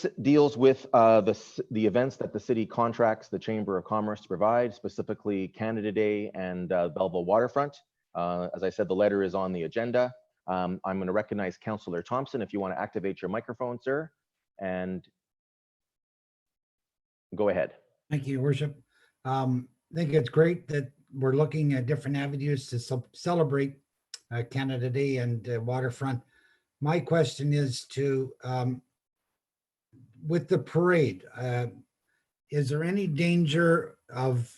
This deals with the events that the city contracts the Chamber of Commerce to provide, specifically Canada Day and Belleville Waterfront. As I said, the letter is on the agenda. I'm going to recognize Councillor Thompson if you want to activate your microphone, sir, and go ahead. Thank you, Your Worship. I think it's great that we're looking at different avenues to celebrate Canada Day and Waterfront. My question is to, with the parade, is there any danger of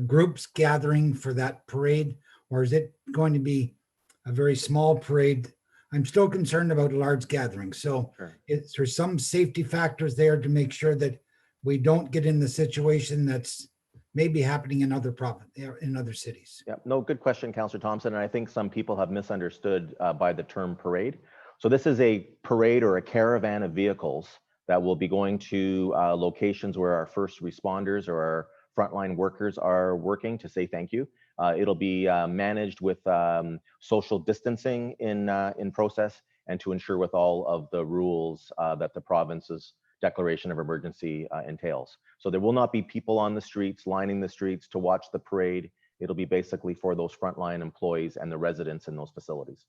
groups gathering for that parade, or is it going to be a very small parade? I'm still concerned about large gatherings. So Sure. is there some safety factors there to make sure that we don't get in the situation that's maybe happening in other in other cities? Yeah, no, good question, Councillor Thompson. And I think some people have misunderstood by the term parade. So this is a parade or a caravan of vehicles that will be going to locations where our first responders or our frontline workers are working to say thank you. It'll be managed with social distancing in process and to ensure with all of the rules that the province's declaration of emergency entails. So there will not be people on the streets lining the streets to watch the parade. It'll be basically for those frontline employees and the residents in those facilities.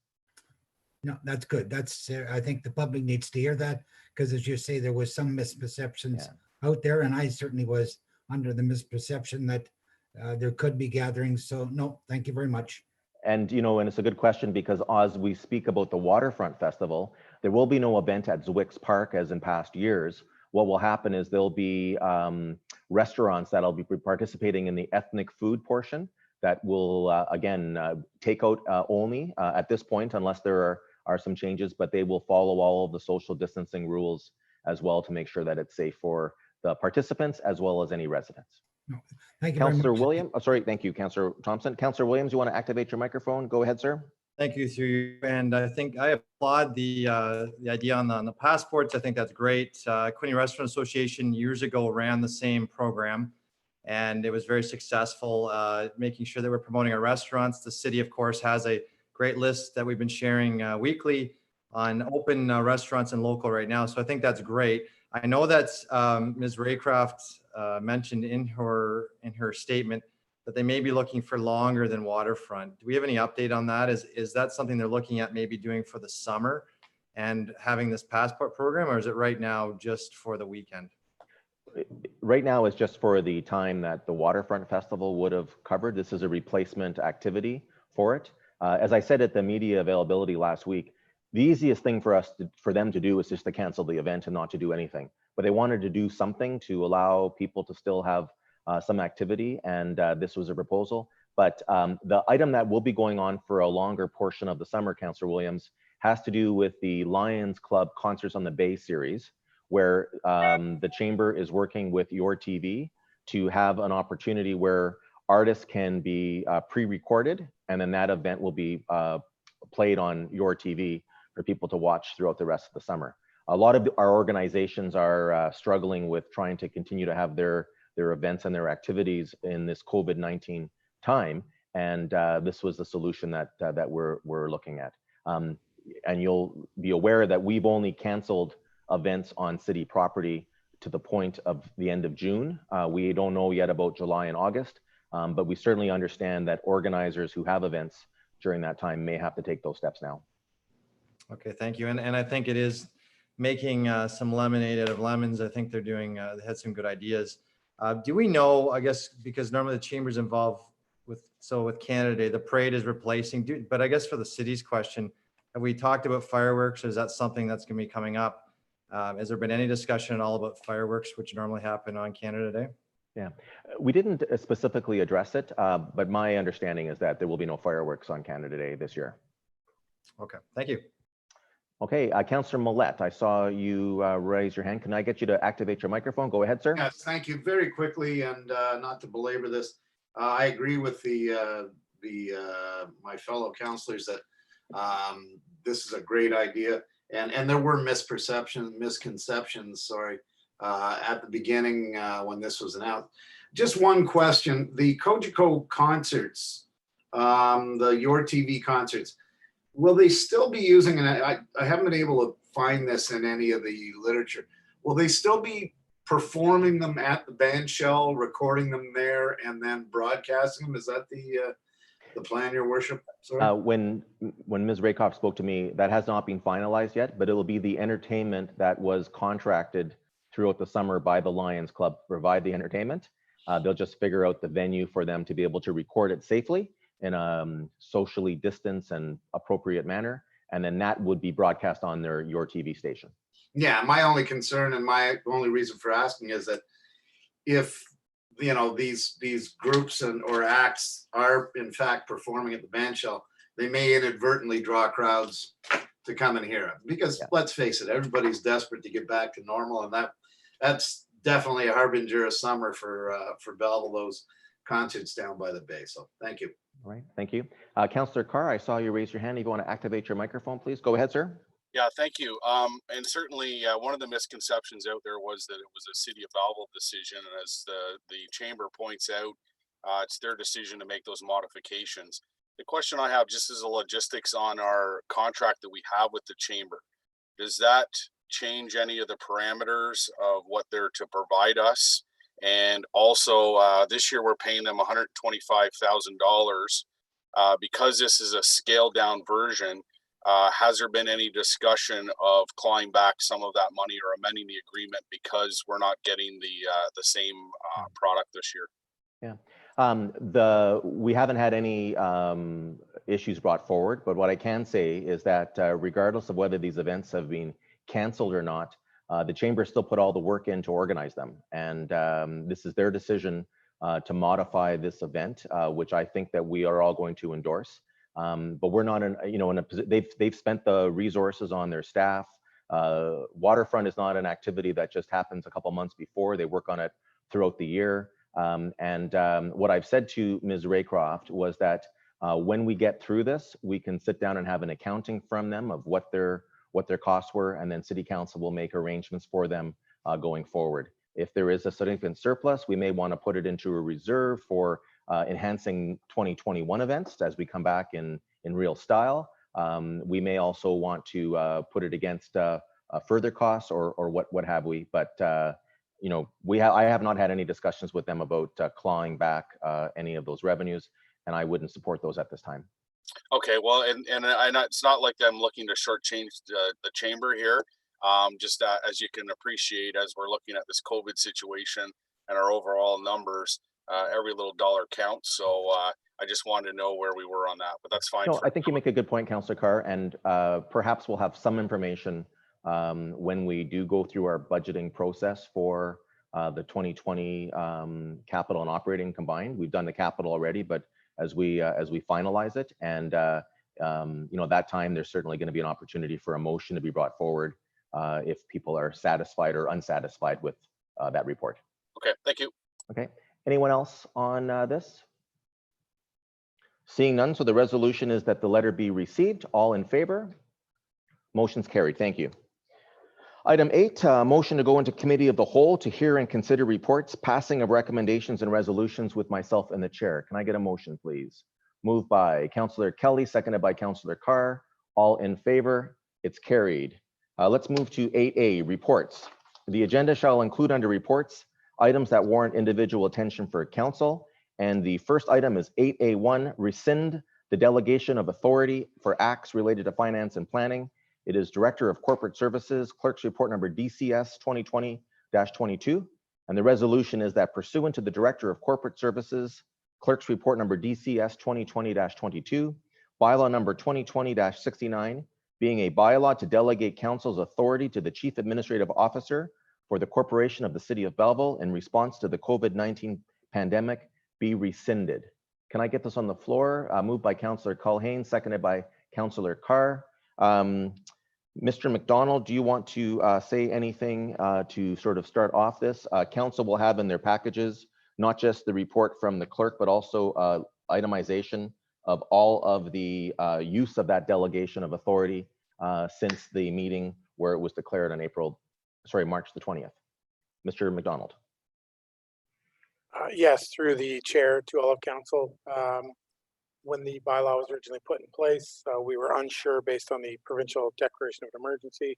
No, that's good. That's I think the public needs to hear that, because as you say, there was some misperceptions out there, and I certainly was under the misperception that there could be gatherings. So no, thank you very much. And you know, and it's a good question, because as we speak about the Waterfront Festival, there will be no event at Zwicks Park as in past years. What will happen is there'll be restaurants that'll be participating in the ethnic food portion that will again takeout only at this point, unless there are some changes, but they will follow all of the social distancing rules as well to make sure that it's safe for the participants as well as any residents. No, thank you Councillor very much. Williams, oh, sorry, thank you, Councillor Thompson. Councillor Williams, you want to activate your microphone? Go ahead, sir. Thank you, through you. And I think I applaud the idea on the passports. I think that's great. Quinte Restaurant Association years ago ran the same program, and it was very successful, making sure that we're promoting our restaurants. The city, of course, has a great list that we've been sharing weekly on open restaurants and local right now. So I think that's great. I know that Ms. Raycraft mentioned in her statement that they may be looking for longer than Waterfront. Do we have any update on that? Is that something they're looking at maybe doing for the summer and having this passport program, or is it right now just for the weekend? Right now it's just for the time that the Waterfront Festival would have covered. This is a replacement activity for it. As I said at the media availability last week, the easiest thing for them to do is just to cancel the event and not to do anything. But they wanted to do something to allow people to still have some activity, and this was a proposal. But the item that will be going on for a longer portion of the summer, Councillor Williams, has to do with the Lions Club Concerts on the Bay series, where the Chamber is working with Your TV to have an opportunity where artists can be pre-recorded, and then that event will be played on Your TV for people to watch throughout the rest of the summer. A lot of our organizations are struggling with trying to continue to have their events and their activities in this COVID-19 time, and this was the solution that we're looking at. And you'll be aware that we've only canceled events on city property to the point of the end of June. We don't know yet about July and August, but we certainly understand that organizers who have events during that time may have to take those steps now. Okay, thank you. And I think it is making some lemonade out of lemons. I think they're doing, they had some good ideas. Do we know, I guess, because normally the Chamber's involved with Canada Day, the parade is replacing, but I guess for the city's question, have we talked about fireworks? Or is that something that's going to be coming up? Has there been any discussion at all about fireworks, which normally happen on Canada Day? Yeah, we didn't specifically address it, but my understanding is that there will be no fireworks on Canada Day this year. Okay, thank you. Okay, Councillor Millette, I saw you raise your hand. Can I get you to activate your microphone? Go ahead, sir. Yes, thank you. Very quickly, and not to belabor this, I agree with my fellow councillors that this is a great idea, and there were misconceptions, sorry, at the beginning when this was announced. Just one question: the Cogeco concerts, the Your TV concerts, will they still be using, and I haven't been able to find this in any of the literature, will they still be performing them at the band shell, recording them there, and then broadcasting them? Is that the plan, Your Worship? Sorry. When Ms. Rakoff spoke to me, that has not been finalized yet, but it will be the entertainment that was contracted throughout the summer by the Lions Club to provide the entertainment. They'll just figure out the venue for them to be able to record it safely in a socially distanced and appropriate manner. And then that would be broadcast on your TV station. Yeah, my only concern and my only reason for asking is that if these groups or acts are in fact performing at the band shell, they may inadvertently draw crowds to come and hear it. Because let's face it, everybody's desperate to get back to normal, and that's definitely a harbinger of summer for Belleville, those concerts down by the bay. So thank you. All right, thank you. Councillor Carr, I saw you raise your hand. If you want to activate your microphone, please go ahead, sir. Yeah, thank you. And certainly one of the misconceptions out there was that it was a City of Belleville decision. And as the chamber points out, it's their decision to make those modifications. The question I have, just as a logistics on our contract that we have with the chamber, does that change any of the parameters of what they're to provide us? And also this year we're paying them $125,000 because this is a scaled down version. Has there been any discussion of clawing back some of that money or amending the agreement because we're not getting the same product this year? Yeah, we haven't had any issues brought forward, but what I can say is that regardless of whether these events have been canceled or not, the chamber still put all the work in to organize them, and this is their decision to modify this event, which I think that we are all going to endorse. But we're not in a position. They've spent the resources on their staff. Waterfront is not an activity that just happens a couple months before. They work on it throughout the year. What I've said to Ms. Raycroft was that when we get through this, we can sit down and have an accounting from them of what their costs were, and then City Council will make arrangements for them going forward. If there is a significant surplus, we may want to put it into a reserve for enhancing 2021 events as we come back in real style. We may also want to put it against further costs or what have we. But I have not had any discussions with them about clawing back any of those revenues, and I wouldn't support those at this time. Okay, well, and it's not like I'm looking to shortchange the chamber here. Just as you can appreciate, as we're looking at this COVID situation and our overall numbers, every little dollar counts. So I just wanted to know where we were on that, but that's fine. No, I think you make a good point, Councillor Carr, and perhaps we'll have some information when we do go through our budgeting process for the 2020 capital and operating combined. We've done the capital already, but as we finalize it, and that time there's certainly going to be an opportunity for a motion to be brought forward if people are satisfied or unsatisfied with that report. Okay, thank you. Okay. Anyone else on this? Seeing none, so the resolution is that the letter be received. All in favor? Motion's carried. Thank you. Item 8, motion to go into committee of the whole to hear and consider reports, passing of recommendations and resolutions with myself and the chair. Can I get a motion, please? Moved by Councillor Kelly, seconded by Councillor Carr. All in favor? It's carried. Let's move to 8A, reports. The agenda shall include under reports items that warrant individual attention for council. And the first item is 8A1, rescind the delegation of authority for acts related to finance and planning. It is Director of Corporate Services, Clerk's Report number DCS 2020-22. And the resolution is that pursuant to the Director of Corporate Services, Clerk's Report number DCS 2020-22, bylaw number 2020-69, being a bylaw to delegate council's authority to the Chief Administrative Officer for the Corporation of the City of Belleville in response to the COVID-19 pandemic be rescinded. Can I get this on the floor? Moved by Councillor Culhane, seconded by Councillor Carr. Mr. McDonald, do you want to say anything to sort of start off this? Council will have in their packages, not just the report from the clerk, but also itemization of all of the use of that delegation of authority since the meeting where it was declared on March the 20th. Mr. McDonald. Yes, through the chair to all of council. When the bylaw was originally put in place, we were unsure based on the provincial declaration of emergency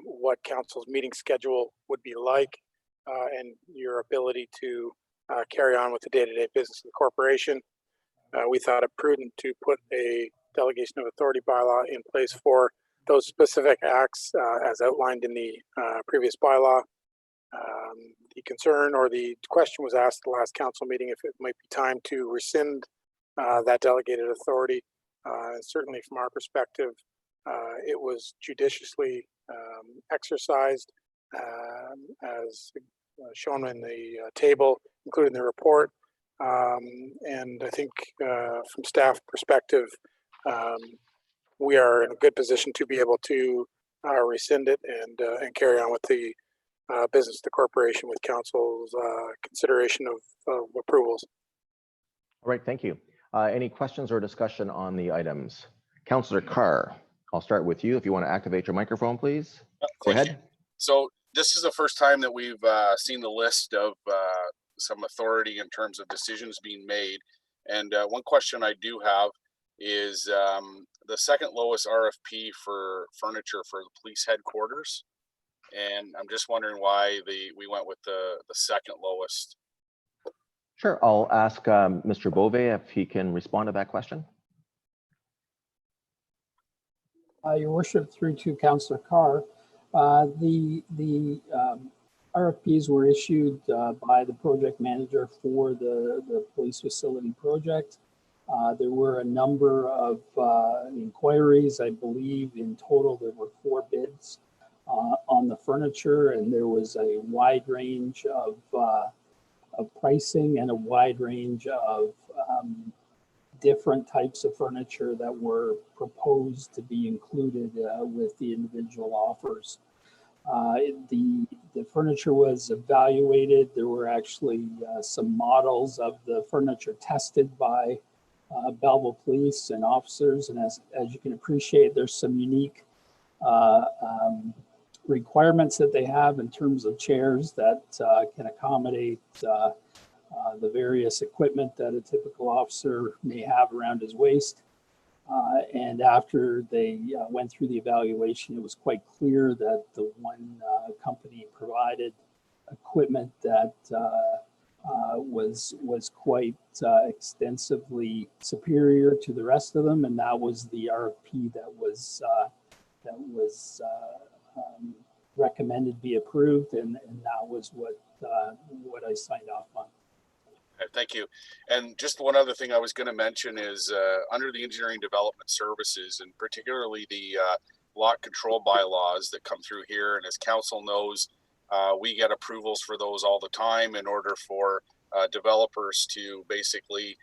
what council's meeting schedule would be like, and your ability to carry on with the day-to-day business of the corporation. We thought it prudent to put a delegation of authority bylaw in place for those specific acts as outlined in the previous bylaw. The concern or the question was asked at the last council meeting if it might be time to rescind that delegated authority. Certainly from our perspective, it was judiciously exercised as shown in the table, including the report. And I think from staff perspective, we are in a good position to be able to rescind it and carry on with the business of the corporation with council's consideration of approvals. All right, thank you. Any questions or discussion on the items? Councillor Carr, I'll start with you. If you want to activate your microphone, please. Go ahead. So this is the first time that we've seen the list of some authority in terms of decisions being made. And one question I do have is the second lowest RFP for furniture for the police headquarters. And I'm just wondering why we went with the second lowest. Sure, I'll ask Mr. Bove if he can respond to that question. Your worship, through to Councillor Carr, the RFPs were issued by the project manager for the police facility project. There were a number of inquiries. I believe in total there were 4 bids on the furniture, and there was a wide range of pricing and a wide range of different types of furniture that were proposed to be included with the individual offers. The furniture was evaluated. There were actually some models of the furniture tested by Belleville police and officers. And as you can appreciate, there's some unique requirements that they have in terms of chairs that can accommodate the various equipment that a typical officer may have around his waist. And after they went through the evaluation, it was quite clear that the one company provided equipment that was quite extensively superior to the rest of them, and that was the RFP that was recommended be approved, and that was what I signed off on. Thank you. And just one other thing I was going to mention is under the engineering development services, and particularly the lot control bylaws that come through here. And as council knows, we get approvals for those all the time in order for developers to basically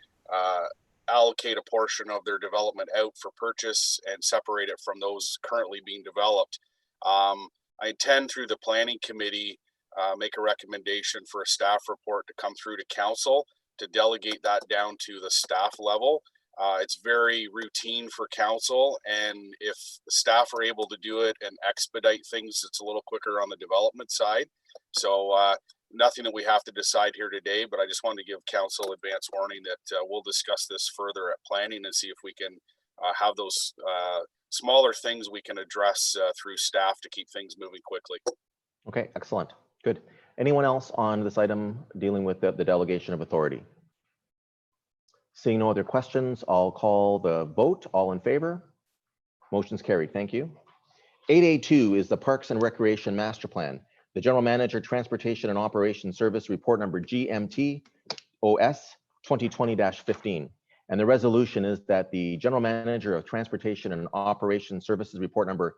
allocate a portion of their development out for purchase and separate it from those currently being developed. I intend through the planning committee make a recommendation for a staff report to come through to council to delegate that down to the staff level. It's very routine for council, and if the staff are able to do it and expedite things, it's a little quicker on the development side. So nothing that we have to decide here today, but I just wanted to give council advance warning that we'll discuss this further at planning and see if we can have those smaller things we can address through staff to keep things moving quickly. Okay, excellent. Good. Anyone else on this item dealing with the delegation of authority? Seeing no other questions, I'll call the vote. All in favor? Motion's carried. Thank you. 8A2 is the Parks and Recreation Master Plan. The General Manager, Transportation and Operations Service Report number GMT OS 2020-15. And the resolution is that the General Manager of Transportation and Operations Services Report number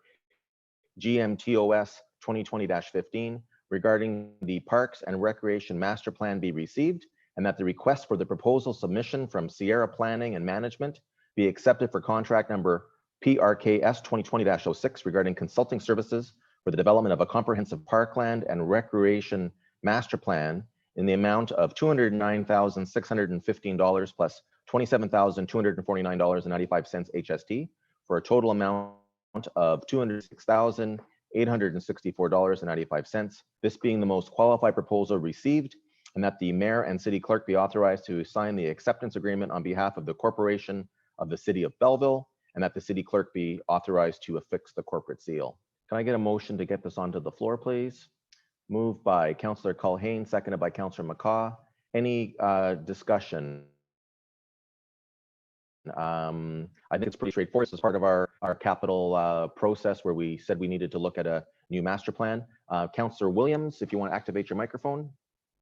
GMTOS 2020-15 regarding the Parks and Recreation Master Plan be received, and that the request for the proposal submission from Sierra Planning and Management be accepted for contract number PRKS 2020-06 regarding consulting services for the development of a comprehensive parkland and recreation master plan in the amount of $209,615 plus $27,249.95 HST for a total amount of $206,864.95, this being the most qualified proposal received, and that the mayor and city clerk be authorized to sign the acceptance agreement on behalf of the corporation of the city of Belleville, and that the city clerk be authorized to affix the corporate seal. Can I get a motion to get this onto the floor, please? Moved by Councillor Culhane, seconded by Councillor McCaw. Any discussion? I think it's pretty straightforward. This is part of our capital process where we said we needed to look at a new master plan. Councillor Williams, if you want to activate your microphone.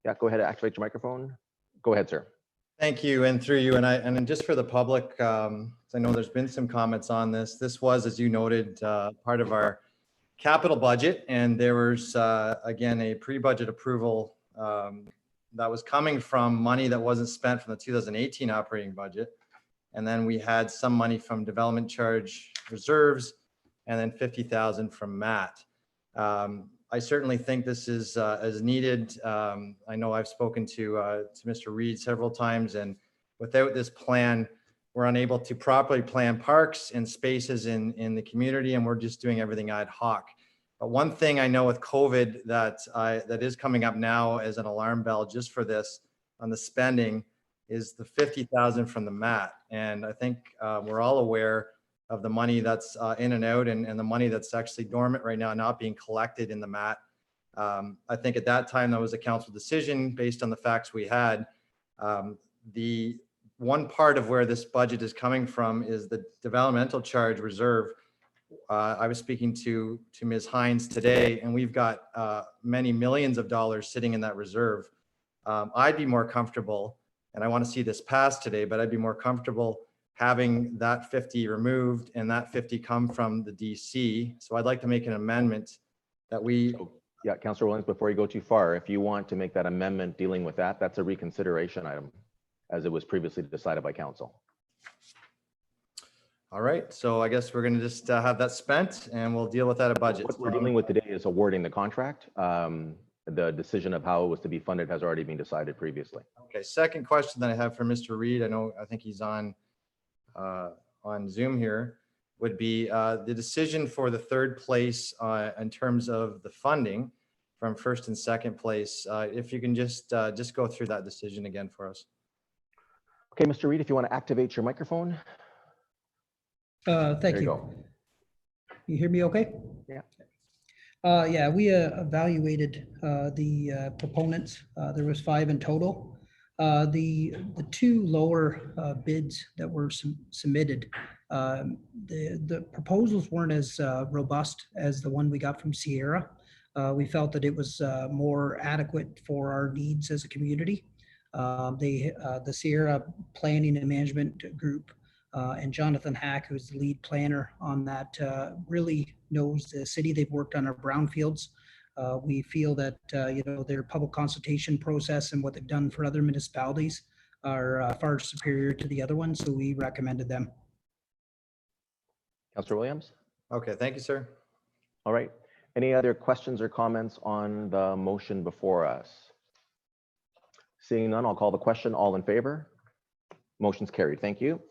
Yeah, go ahead and activate your microphone. Go ahead, sir. Thank you, and through you, and then just for the public, I know there's been some comments on this. This was, as you noted, part of our capital budget, and there was again a pre-budget approval that was coming from money that wasn't spent from the 2018 operating budget, and then we had some money from development charge reserves, and then 50,000 from MAT. I certainly think this is as needed. I know I've spoken to Mr. Reed several times, and without this plan, we're unable to properly plan parks and spaces in the community, and we're just doing everything ad hoc. But one thing I know with COVID that is coming up now as an alarm bell just for this on the spending is the 50,000 from the MAT. And I think we're all aware of the money that's in and out, and the money that's actually dormant right now, not being collected in the MAT. I think at that time, that was a council decision based on the facts we had. The one part of where this budget is coming from is the developmental charge reserve. I was speaking to Ms. Hines today, and we've got many millions of dollars sitting in that reserve. I'd be more comfortable, and I want to see this passed today, but I'd be more comfortable having that 50 removed and that 50 come from the DC. So I'd like to make an amendment that we. Yeah, Councillor Williams, before you go too far, if you want to make that amendment dealing with that, that's a reconsideration item as it was previously decided by council. All right, so I guess we're going to just have that spent and we'll deal with that at budget. What we're dealing with today is awarding the contract. The decision of how it was to be funded has already been decided previously. Okay, second question that I have for Mr. Reed, I think he's on Zoom here, would be the decision for the third place in terms of the funding from first and second place. If you can just go through that decision again for us. Okay, Mr. Reed, if you want to activate your microphone. Thank There you you. go. You hear me okay? Yeah. Yeah, we evaluated the proponents. There was 5 in total. The 2 lower bids that were submitted, the proposals weren't as robust as the one we got from Sierra. We felt that it was more adequate for our needs as a community. The Sierra Planning and Management Group and Jonathan Hack, who's the lead planner on that, really knows the city. They've worked on our brownfields. We feel that their public consultation process and what they've done for other municipalities are far superior to the other ones, so we recommended them. Councillor Williams? Okay, thank you, sir. All right. Any other questions or comments on the motion before us? Seeing none, I'll call the question. All in favor? Motion's carried. Thank you.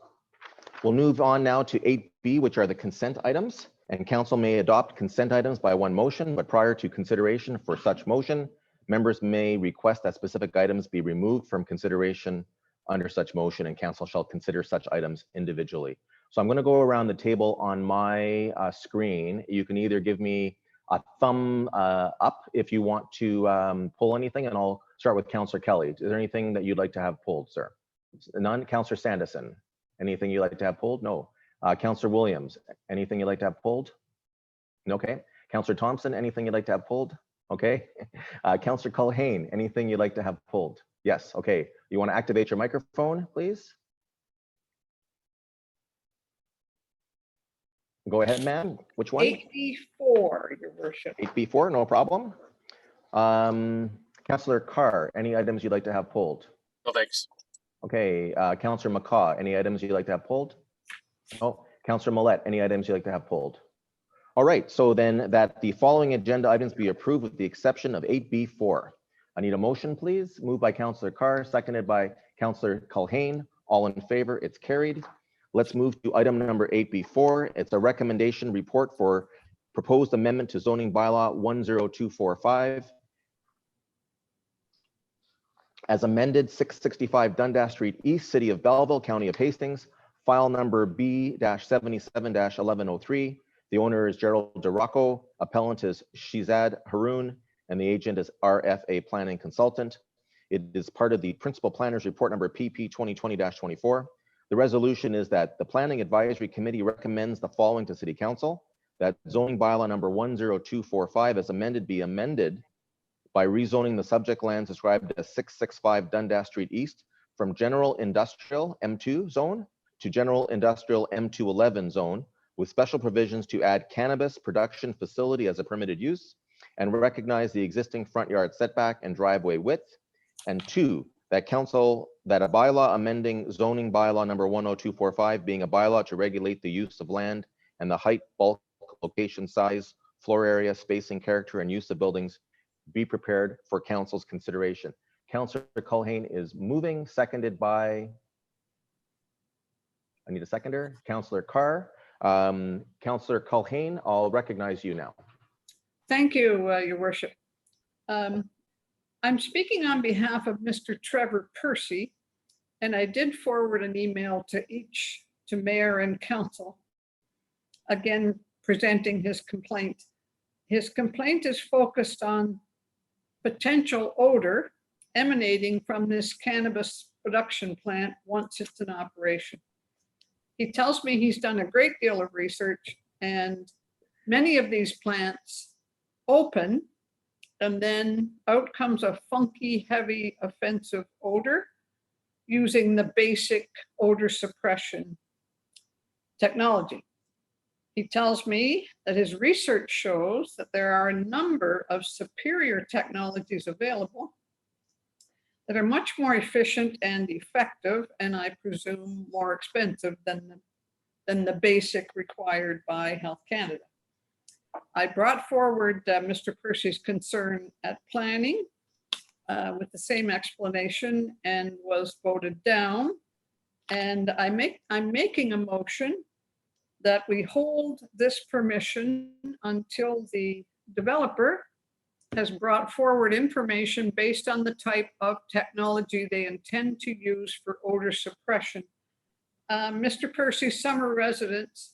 We'll move on now to 8B, which are the consent items. And council may adopt consent items by one motion, but prior to consideration for such motion, members may request that specific items be removed from consideration under such motion, and council shall consider such items individually. So I'm going to go around the table on my screen. You can either give me a thumb up if you want to pull anything, and I'll start with Councillor Kelly. Is there anything that you'd like to have pulled, sir? None. Councillor Sandison, anything you'd like to have pulled? No. Councillor Williams, anything you'd like to have pulled? Okay. Councillor Thompson, anything you'd like to have pulled? Okay. Councillor Culhane, anything you'd like to have pulled? Yes. Okay. You want to activate your microphone, please? Go ahead, ma'am. Which one? 8B4, your worship. 8B4, no problem. Councillor Carr, any items you'd like to have pulled? No, thanks. Okay. Councillor McCaw, any items you'd like to have pulled? No. Councillor Millette, any items you'd like to have pulled? All right. So then that the following agenda items be approved with the exception of 8B4. I need a motion, please. Moved by Councillor Carr, seconded by Councillor Culhane. All in favor, it's carried. Let's move to item number 8B4. It's a recommendation report for proposed amendment to zoning bylaw 10245. As amended, 665 Dundas Street East, City of Belleville, County of Hastings, file number B-77-1103. The owner is Gerald DeRocco, appellant is Shizad Haroon, and the agent is RFA Planning Consultant. It is part of the Principal Planners Report number PP 2020-24. The resolution is that the Planning Advisory Committee recommends the following to City Council: that zoning bylaw number 10245 as amended be amended by rezoning the subject lands described as 665 Dundas Street East from General Industrial M2 zone to General Industrial M211 zone, with special provisions to add cannabis production facility as a permitted use and recognize the existing front yard setback and driveway width. And 2, that a bylaw amending zoning bylaw number 10245 being a bylaw to regulate the use of land and the height, bulk, location, size, floor area, spacing, character, and use of buildings be prepared for council's consideration. Councillor Culhane is moving, seconded by, I need a seconder, Councillor Carr. Councillor Culhane, I'll recognize you now. Thank you, Your Worship. I'm speaking on behalf of Mr. Trevor Percy, and I did forward an email to Mayor and Council, again, presenting his complaint. His complaint is focused on potential odor emanating from this cannabis production plant once it's in operation. He tells me he's done a great deal of research, and many of these plants open, and then out comes a funky, heavy, offensive odor using the basic odor suppression technology. He tells me that his research shows that there are a number of superior technologies available that are much more efficient and effective, and I presume more expensive than the basic required by Health Canada. I brought forward Mr. Percy's concern at planning with the same explanation and was voted down. And I'm making a motion that we hold this permission until the developer has brought forward information based on the type of technology they intend to use for odor suppression. Mr. Percy's summer residence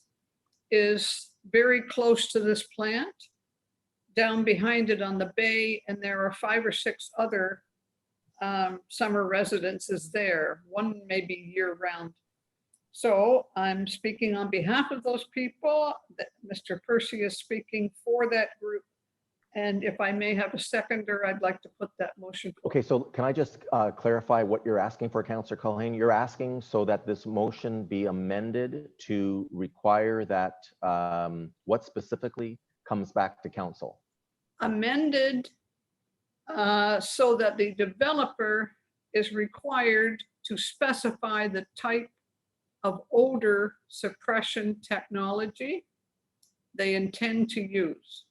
is very close to this plant, down behind it on the bay, and there are 5 or 6 other summer residences there, one maybe year round. So I'm speaking on behalf of those people, that Mr. Percy is speaking for that group. And if I may have a seconder, I'd like to put that motion. Okay, so can I just clarify what you're asking for, Councillor Culhane? You're asking so that this motion be amended to require that what specifically comes back to council? Amended so that the developer is required to specify the type of odor suppression technology they intend to use.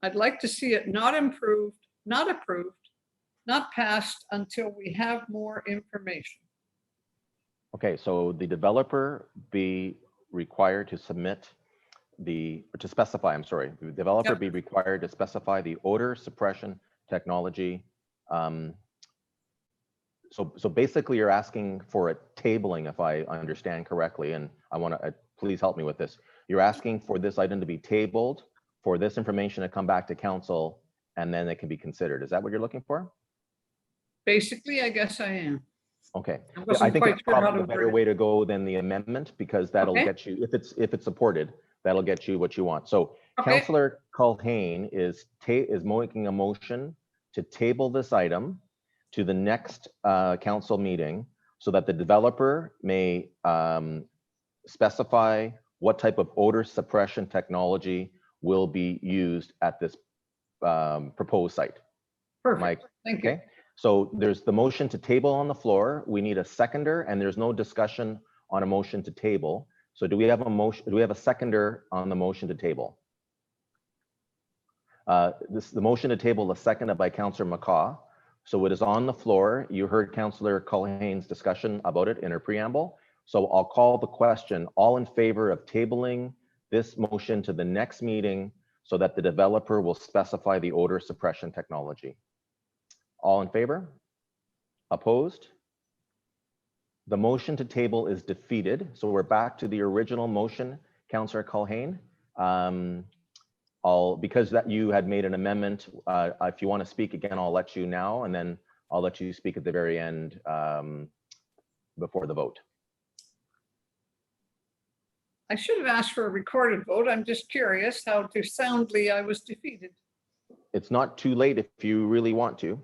I'd like to see it not improved, not approved, not passed until we have more information. Okay, so the developer be required to specify, the developer be required to specify the odor suppression technology. So basically you're asking for a tabling, if I understand correctly, and I want to, please help me with this. You're asking for this item to be tabled, for this information to come back to council, and then it can be considered. Is that what you're looking for? Basically, I guess I am. Okay. I think it's probably a better way to go than the amendment, because that'll get you, if it's supported, that'll get you what you want. So Councillor Culhane is making a motion to table this item to the next council meeting so that the developer may specify what type of odor suppression technology will be used at this proposed site. Perfect. Thank you. Okay. So there's the motion to table on the floor. We need a seconder, and there's no discussion on a motion to table. So do we have a motion? Do we have a seconder on the motion to table? The motion to table is seconded by Councillor McCaw. So it is on the floor. You heard Councillor Culhane's discussion about it in her preamble. So I'll call the question. All in favor of tabling this motion to the next meeting so that the developer will specify the odor suppression technology? All in favor? Opposed? The motion to table is defeated. So we're back to the original motion, Councillor Culhane. Because that you had made an amendment, if you want to speak again, I'll let you now, and then I'll let you speak at the very end before the vote. I should have asked for a recorded vote. I'm just curious how soundly I was defeated. It's not too late if you really want to.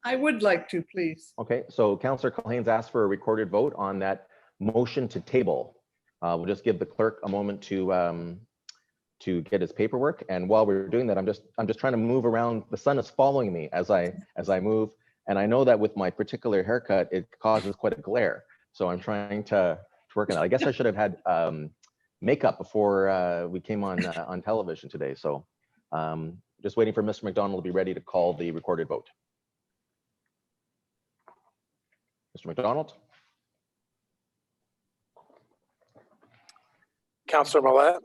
I would like to, please. Okay, so Councillor Culhane's asked for a recorded vote on that motion to table. We'll just give the clerk a moment to get his paperwork. And while we're doing that, I'm just trying to move around. The sun is following me as I move. And I know that with my particular haircut, it causes quite a glare. So I'm trying to work on that. I guess I should have had makeup before we came on television today. So just waiting for Mr. McDonald to be ready to call the recorded vote. Mr. McDonald? Councillor Millette,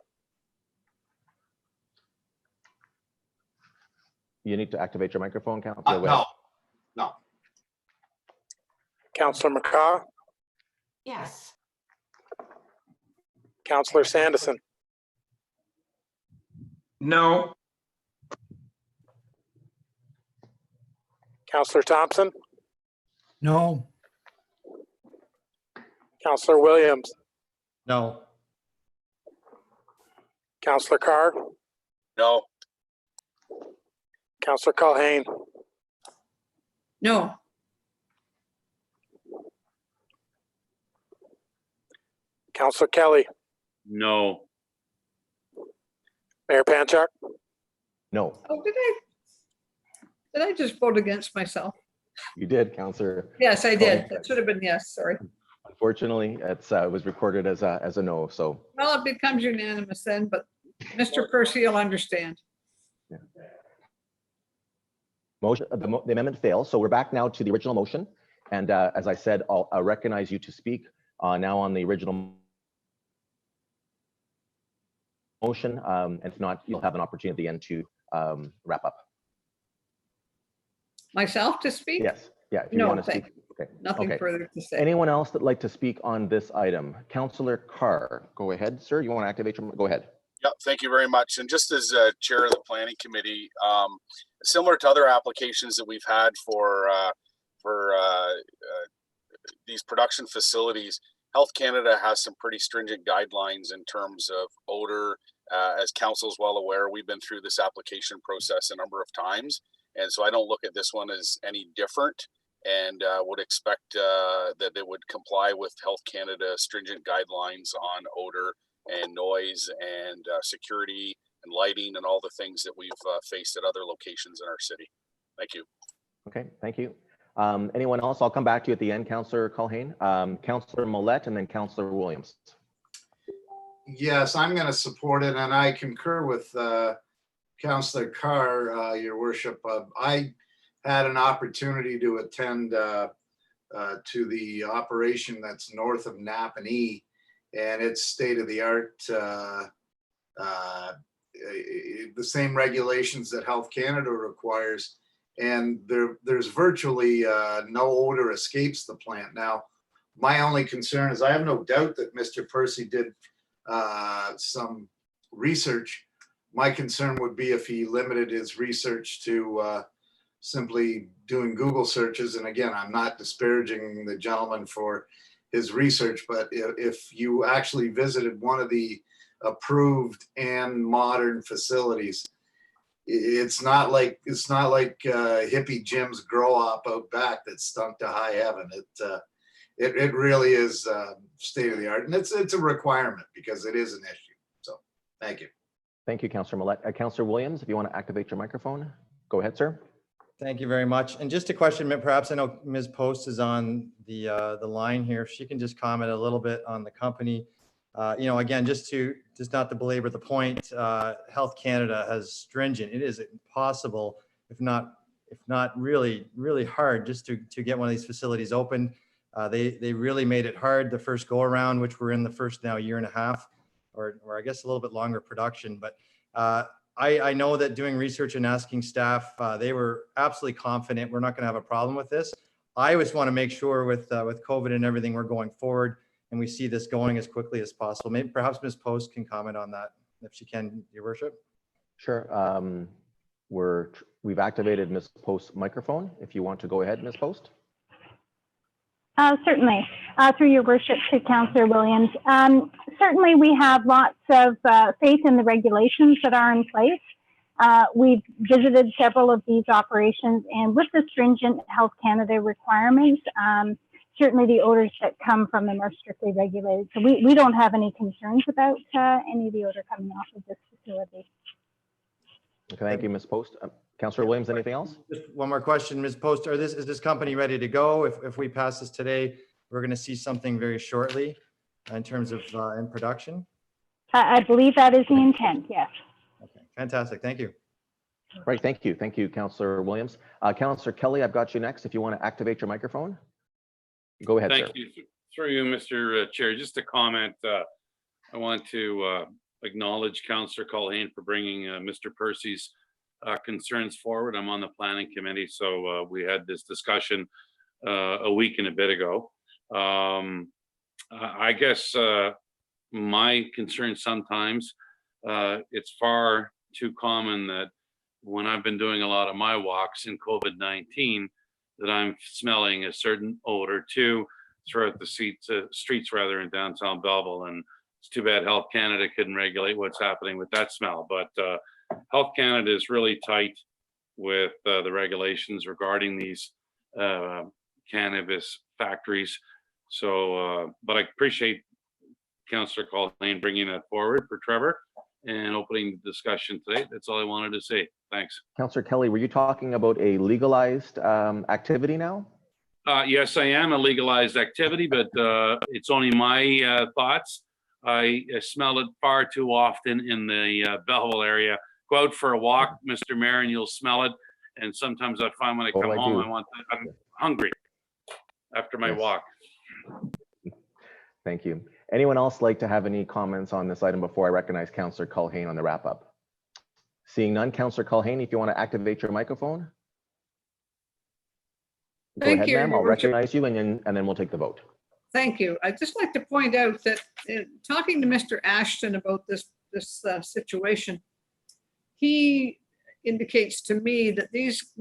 You need to activate your microphone, Councillor. No. Councillor McCaw, Yes. Councillor Sanderson, No. Councillor Thompson, No, Councillor Williams, No. Councillor Carr, No. Councillor Culhane, No, Councillor Kelly, No. Mayor Panchak, No, oh, did I just vote against myself? you did, Councillor. Yes, I did. Culhane. That should have been yes, sorry. Unfortunately, it was recorded as a no. So Well, it becomes unanimous then, but Mr. Percy will understand. motion, the amendment fails. So we're back now to the original motion. And as I said, I'll recognize you to speak now on the original motion. And if not, you'll have an opportunity at the end to wrap up. Myself to speak? Yes. Yeah. If you No, want to thank speak. Okay. Nothing Okay. further to say. Anyone else that'd like to speak on this item? Councillor Carr, go ahead, sir. You want to activate your, go ahead. Yeah, thank you very much. And just as chair of the planning committee, similar to other applications that we've had for these production facilities, Health Canada has some pretty stringent guidelines in terms of odor. As council's well aware, we've been through this application process a number of times. And so I don't look at this one as any different, and would expect that it would comply with Health Canada stringent guidelines on odor and noise and security and lighting and all the things that we've faced at other locations in our city. Thank you. Okay, thank you. Anyone else? I'll come back to you at the end, Councillor Culhane. Councillor Millette and then Councillor Williams. Yes, I'm going to support it, and I concur with Councillor Carr, Your Worship. I had an opportunity to attend to the operation that's north of Napanee, and it's state of the art. The same regulations that Health Canada requires, and there's virtually no odor escapes the plant. Now, my only concern is I have no doubt that Mr. Percy did some research. My concern would be if he limited his research to simply doing Google searches. And again, I'm not disparaging the gentleman for his research, but if you actually visited one of the approved and modern facilities, it's not like hippie Jim's grow up out back that stunk to high heaven. It really is state of the art, and it's a requirement because it is an issue. So thank you. Thank you, Councillor Millette. Councillor Williams, if you want to activate your microphone, go ahead, sir. Thank you very much. And just a question, perhaps I know Ms. Post is on the line here. If she can just comment a little bit on the company. Again, just not to belabor the point, Health Canada has stringent. It is impossible, if not really, really hard, just to get one of these facilities open. They really made it hard the first go around, which we're in the first now year and a half, or I guess a little bit longer production. But I know that doing research and asking staff, they were absolutely confident we're not going to have a problem with this. I always want to make sure with COVID and everything, we're going forward and we see this going as quickly as possible. Maybe perhaps Ms. Post can comment on that. if she can, Your Worship. Sure. We've activated Ms. Post's microphone. If you want to go ahead, Ms. Post. Certainly, through your worship to Councillor Williams. Certainly, we have lots of faith in the regulations that are in place. We've visited several of these operations, and with the stringent Health Canada requirements, certainly the odors that come from them are strictly regulated. So we don't have any concerns about any of the odor coming off of this facility. Okay, thank you, Ms. Post. Councillor Williams, anything else? Just one more question, Ms. Post. Is this company ready to go? If we pass this today, we're going to see something very shortly in terms of in production? I believe that is the intent, yes. Okay, fantastic. Thank you. Right, thank you. Thank you, Councillor Williams. Councillor Kelly, I've got you next. If you want to activate your microphone, go ahead, sir. Thank you. Through you, Mr. Chair, just a comment. I want to acknowledge Councillor Culhane for bringing Mr. Percy's concerns forward. I'm on the planning committee, so we had this discussion a week and a bit ago. I guess my concern sometimes, it's far too common that when I've been doing a lot of my walks in COVID-19, that I'm smelling a certain odor too throughout the streets rather in downtown Belleville. And it's too bad Health Canada couldn't regulate what's happening with that smell. But Health Canada is really tight with the regulations regarding these cannabis factories. So, but I appreciate Councillor Culhane bringing that forward for Trevor and opening the discussion today. That's all I wanted to say. Thanks. Councillor Kelly, were you talking about a legalized activity now? Yes, I am a legalized activity, but it's only my thoughts. I smell it far too often in the Belleville area. Go out for a walk, Mr. Mayor, and you'll smell it. And sometimes I find when I come home, I'm hungry after my walk. Thank you. Anyone else like to have any comments on this item before I recognize Councillor Culhane on the wrap up? Seeing none, Councillor Culhane, if you want to activate your microphone. Go ahead, ma'am. I'll recognize you and then we'll take the vote. Thank you. I'd just like to point out that talking to Mr. Ashton about this situation, he indicates to me that these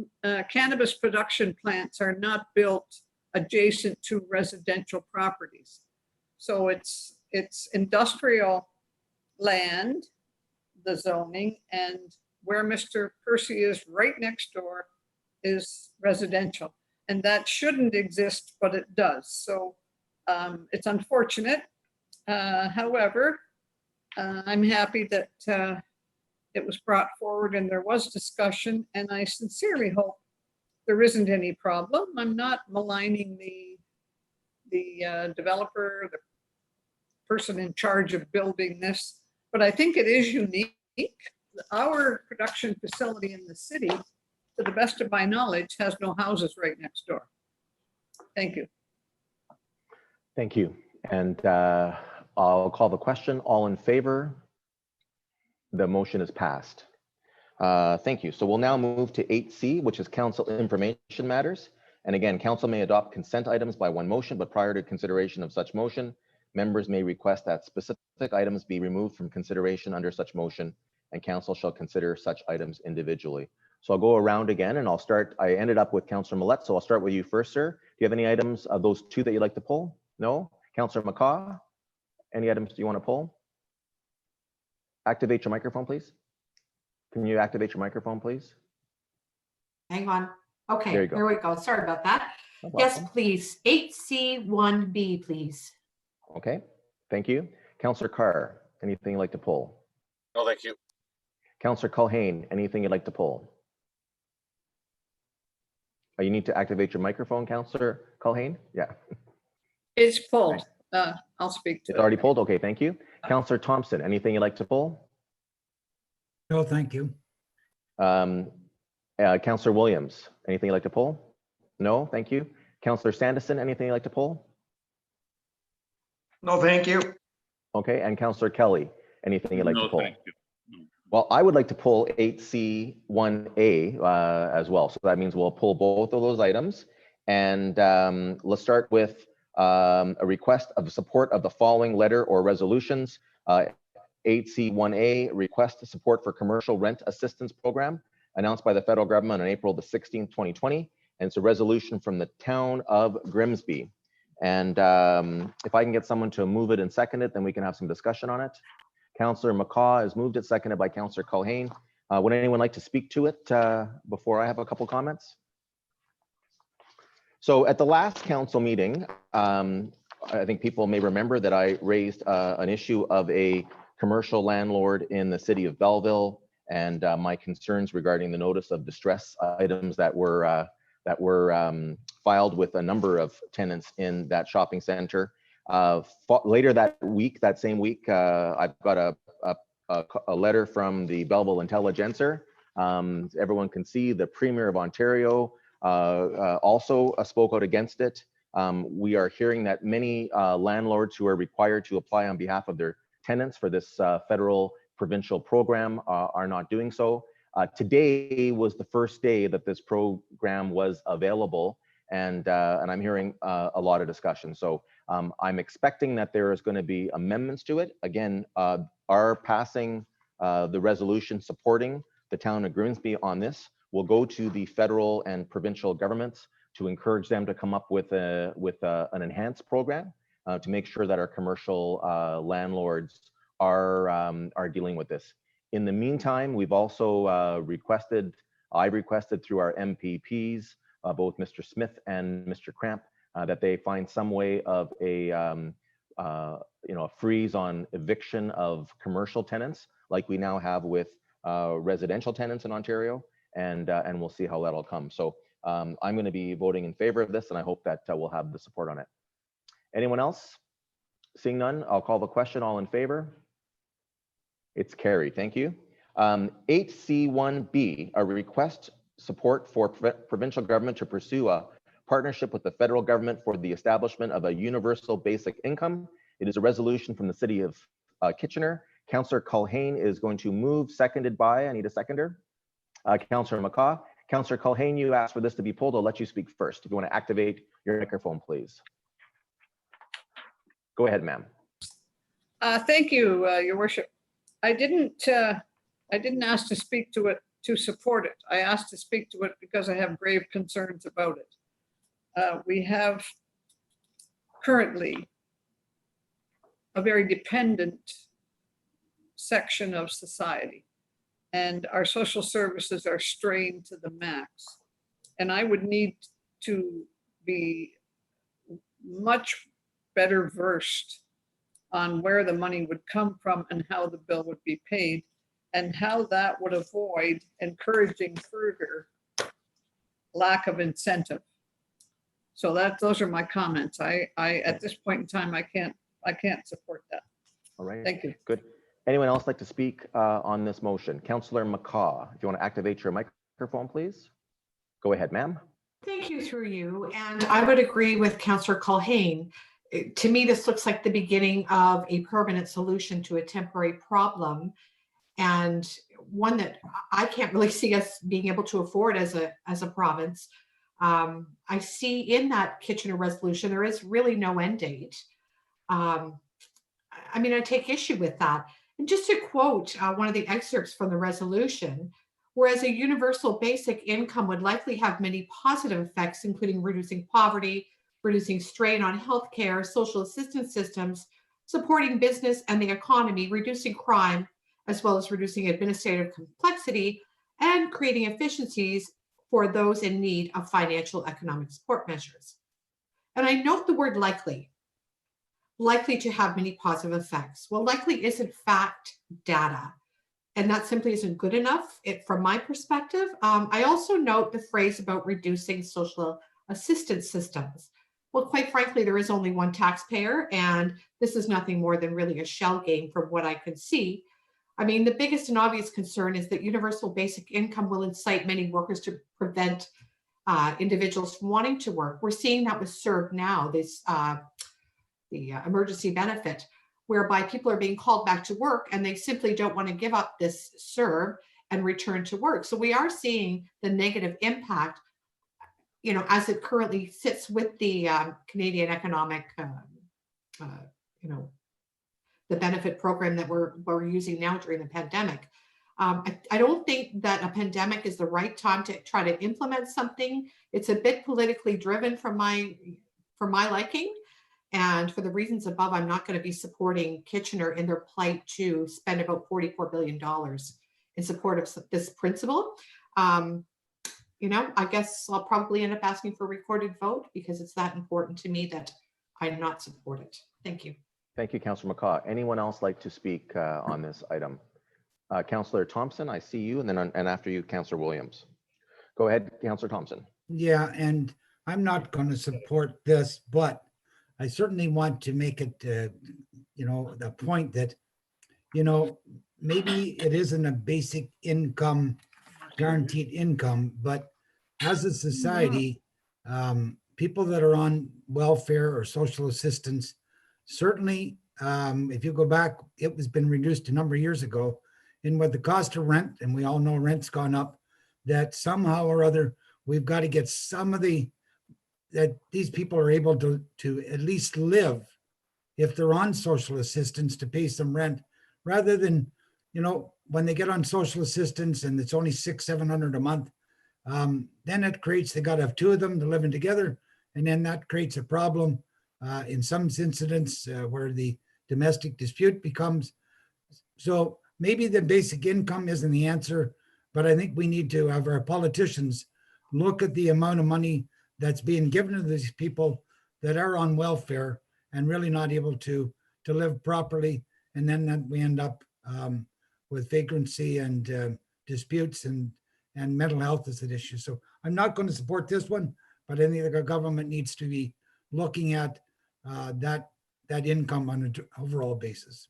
cannabis production plants are not built adjacent to residential properties. So it's industrial land, the zoning, and where Mr. Percy is right next door is residential. And that shouldn't exist, but it does. So it's unfortunate. However, I'm happy that it was brought forward and there was discussion, and I sincerely hope there isn't any problem. I'm not maligning the developer, the person in charge of building this, but I think it is unique. Our production facility in the city, to the best of my knowledge, has no houses right next door. Thank you. Thank you. And I'll call the question. All in favor? The motion is passed. Thank you. So we'll now move to 8C, which is council information matters. And again, council may adopt consent items by one motion, but prior to consideration of such motion, members may request that specific items be removed from consideration under such motion, and council shall consider such items individually. So I'll go around again and I'll start. I ended up with Councillor Millette, so I'll start with you first, sir. Do you have any items of those two that you'd like to pull? No? Councillor McCaw, any items you want to pull? Activate your microphone, please. Can you activate your microphone, please? Hang on. Okay, There you go. there we go. Sorry about that. No Yes, problem. please. 8C1B, please. Okay, thank you. Councillor Carr, anything you'd like to pull? No, thank you. Councillor Culhane, anything you'd like to pull? You need to activate your microphone, Councillor Culhane? Yeah. It's pulled. I'll speak to It's it. already pulled? Okay, thank you. Councillor Thompson, anything you'd like to pull? No, thank you. Councillor Williams, anything you'd like to pull? No, thank you. Councillor Sanderson, anything you'd like to pull? No, thank you. Okay, and Councillor Kelly, anything you'd like to No, pull? thank you. Well, I would like to pull 8C1A as well. So that means we'll pull both of those items. And let's start with a request of support of the following letter or resolutions. 8C1A, request to support for commercial rent assistance program announced by the federal government on April the 16th, 2020. And it's a resolution from the town of Grimsby. And if I can get someone to move it and second it, then we can have some discussion on it. Councillor McCaw has moved it, seconded by Councillor Culhane. Would anyone like to speak to it before I have a couple comments? So at the last council meeting, I think people may remember that I raised an issue of a commercial landlord in the city of Belleville and my concerns regarding the notice of distress items that were filed with a number of tenants in that shopping center. Later that week, that same week, I've got a letter from the Belleville Intelligencer. Everyone can see the Premier of Ontario also spoke out against it. We are hearing that many landlords who are required to apply on behalf of their tenants for this federal provincial program are not doing so. Today was the first day that this program was available, and I'm hearing a lot of discussion. So I'm expecting that there is going to be amendments to it. Again, our passing the resolution supporting the town of Grimsby on this will go to the federal and provincial governments to encourage them to come up with an enhanced program to make sure that our commercial landlords are dealing with this. In the meantime, we've also I requested through our MPPs, both Mr. Smith and Mr. Cramp, that they find some way of a freeze on eviction of commercial tenants, like we now have with residential tenants in Ontario, and we'll see how that'll come. So I'm going to be voting in favor of this, and I hope that we'll have the support on it. Anyone else? Seeing none, I'll call the question. All in favor? It's carried. Thank you. 8C1B, a request support for provincial government to pursue a partnership with the federal government for the establishment of a universal basic income. It is a resolution from the city of Kitchener. Councillor Culhane is going to move, seconded by, I need a seconder, Councillor McCaw. Councillor Culhane, you asked for this to be pulled. I'll let you speak first. If you want to activate your microphone, please. Go ahead, ma'am. Thank you, Your Worship. I didn't ask to speak to it to support it. I asked to speak to it because I have grave concerns about it. We have currently a very dependent section of society, and our social services are strained to the max. And I would need to be much better versed on where the money would come from and how the bill would be paid, and how that would avoid encouraging further lack of incentive. So those are my comments. I at this point in time, I can't support that. All right. Thank you. Good. Anyone else like to speak on this motion? Councillor McCaw, if you want to activate your microphone, please. Go ahead, ma'am. Thank you, through you. And I would agree with Councillor Culhane. To me, this looks like the beginning of a permanent solution to a temporary problem, and one that I can't really see us being able to afford as a province. I see in that Kitchener resolution, there is really no end date. I mean, I take issue with that. And just to quote one of the excerpts from the resolution, whereas a universal basic income would likely have many positive effects, including reducing poverty, reducing strain on healthcare, social assistance systems, supporting business and the economy, reducing crime, as well as reducing administrative complexity, and creating efficiencies for those in need of financial economic support measures. And I note the word likely to have many positive effects. Well, likely is in fact data, and that simply isn't good enough from my perspective. I also note the phrase about reducing social assistance systems. Well, quite frankly, there is only one taxpayer, and this is nothing more than really a shell game from what I could see. I mean, the biggest and obvious concern is that universal basic income will incite many workers to prevent individuals from wanting to work. We're seeing that with CERB now, the emergency benefit, whereby people are being called back to work and they simply don't want to give up this CERB and return to work. So we are seeing the negative impact, as it currently sits with the Canadian economic, the benefit program that we're using now during the pandemic. I don't think that a pandemic is the right time to try to implement something. It's a bit politically driven for my liking. And for the reasons above, I'm not going to be supporting Kitchener in their plight to spend about $44 billion in support of this principle. I guess I'll probably end up asking for a recorded vote because it's that important to me that I not support it. Thank you. Thank you, Councillor McCaw. Anyone else like to speak on this item? Councillor Thompson, I see you, and then and after you, Councillor Williams. Go ahead, Councillor Thompson. Yeah, and I'm not going to support this, but I certainly want to make it, the point that, maybe it isn't a basic income, guaranteed income, but as a society, people that are on welfare or social assistance, certainly, if you go back, it was been reduced a number of years ago. And with the cost of rent, and we all know rent's gone up, that somehow or other, we've got to get that these people are able to at least live if they're on social assistance to pay some rent, rather than, when they get on social assistance and it's only $600-700 a month, then they got to have two of them, they're living together. And then that creates a problem in some incidents where the domestic dispute becomes. So maybe the basic income isn't the answer, but I think we need to have our politicians look at the amount of money that's being given to these people that are on welfare and really not able to live properly. And then we end up with vagrancy and disputes and mental health as an issue. So I'm not going to support this one, but I think the government needs to be looking at that income on an overall basis.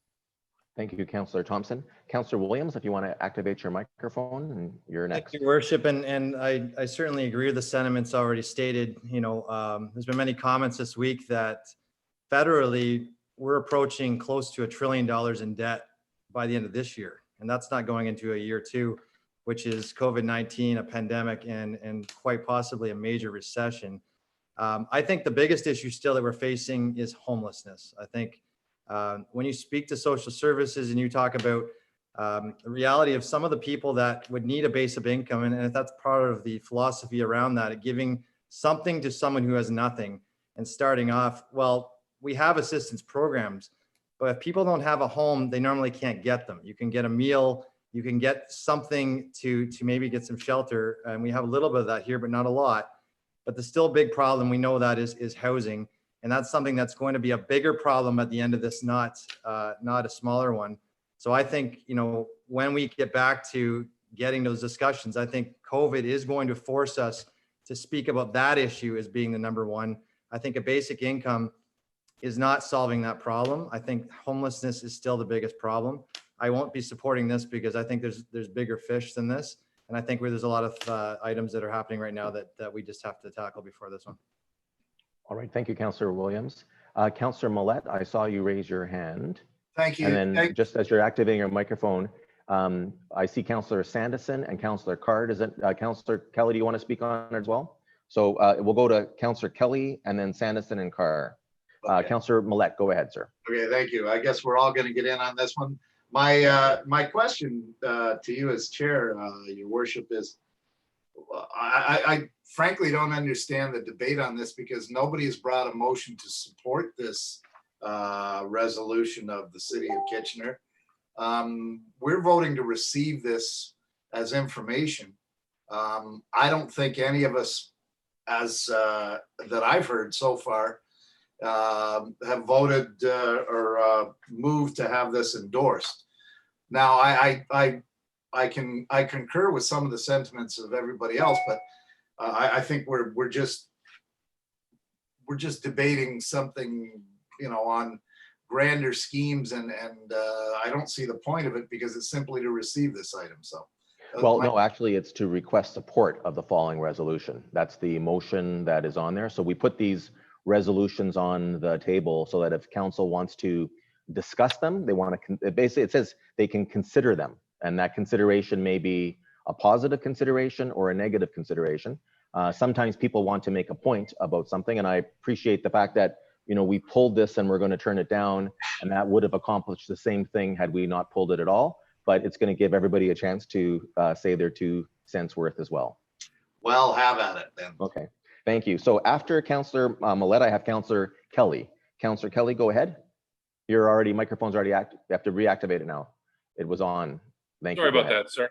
Thank you, Councillor Thompson. Councillor Williams, if you want to activate your microphone, and you're next. Thank you, Worship, and I certainly agree with the sentiments already stated. There's been many comments this week that federally we're approaching close to $1 trillion in debt by the end of this year, and that's not going into a year two, which is COVID-19, a pandemic, and quite possibly a major recession. I think the biggest issue still that we're facing is homelessness. I think when you speak to social services and you talk about the reality of some of the people that would need a base of income, and if that's part of the philosophy around that, giving something to someone who has nothing and starting off, well, we have assistance programs, but if people don't have a home, they normally can't get them. You can get a meal, you can get something to maybe get some shelter, and we have a little bit of that here, but not a lot. But the still big problem, we know that is housing. And that's something that's going to be a bigger problem at the end of this, not a smaller one. So I think, when we get back to getting those discussions, I think COVID is going to force us to speak about that issue as being the number one. I think a basic income is not solving that problem. I think homelessness is still the biggest problem. I won't be supporting this because I think there's bigger fish than this. And I think there's a lot of items that are happening right now that we just have to tackle before this one. All right, thank you, Councillor Williams. Councillor Millette, I saw you raise your hand. Thank you. And then just as you're activating your microphone, I see Councillor Sanderson and Councillor Card. Is it Councillor Kelly, do you want to speak on it as well? So we'll go to Councillor Kelly and then Sanderson and Carr. Okay. Councillor Millette, go ahead, sir. Okay, thank you. I guess we're all going to get in on this one. My question to you as chair, your worship, is I frankly don't understand the debate on this because nobody has brought a motion to support this resolution of the city of Kitchener. We're voting to receive this as information. I don't think any of us, as that I've heard so far, have voted or moved to have this endorsed. Now, I concur with some of the sentiments of everybody else, but I think we're just debating something, on grander schemes, and I don't see the point of it because it's simply to receive this item. So, well, no, actually, it's to request support of the following resolution. That's the motion that is on there. So we put these resolutions on the table so that if council wants to discuss them, they want to. Basically, it says they can consider them. And that consideration may be a positive consideration or a negative consideration. Sometimes people want to make a point about something, and I appreciate the fact that you know, we pulled this and we're going to turn it down, and that would have accomplished the same thing had we not pulled it at all. But it's going to give everybody a chance to say their 2 cents worth as well. Well, have at it then. Okay, thank you. So after Councillor Millette, I have Councillor Kelly. Councillor Kelly, go ahead. You're already, microphone's already active. You have to reactivate it now. It was on. Thank you. Sorry Go about ahead. that, sir.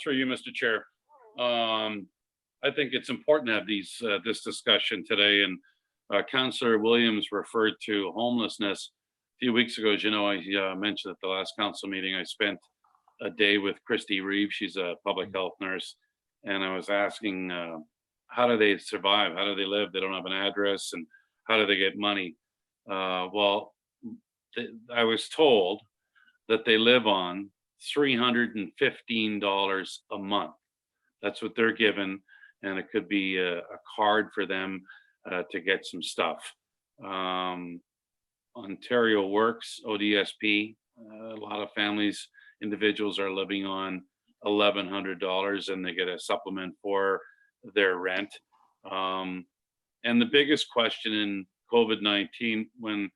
Through you, Mr. Chair. I think it's important to have this discussion today. And Councillor Williams referred to homelessness. A few weeks ago, as you know, I mentioned at the last council meeting, I spent a day with Christy Reeves. She's a public health nurse. And I was asking, how do they survive? How do they live? They don't have an address. And how do they get money? Well, I was told that they live on $315 a month. That's what they're given, and it could be a card for them to get some stuff. Ontario Works, ODSP, a lot of families, individuals are living on $1,100, and they get a supplement for their rent. And the biggest question in COVID-19, when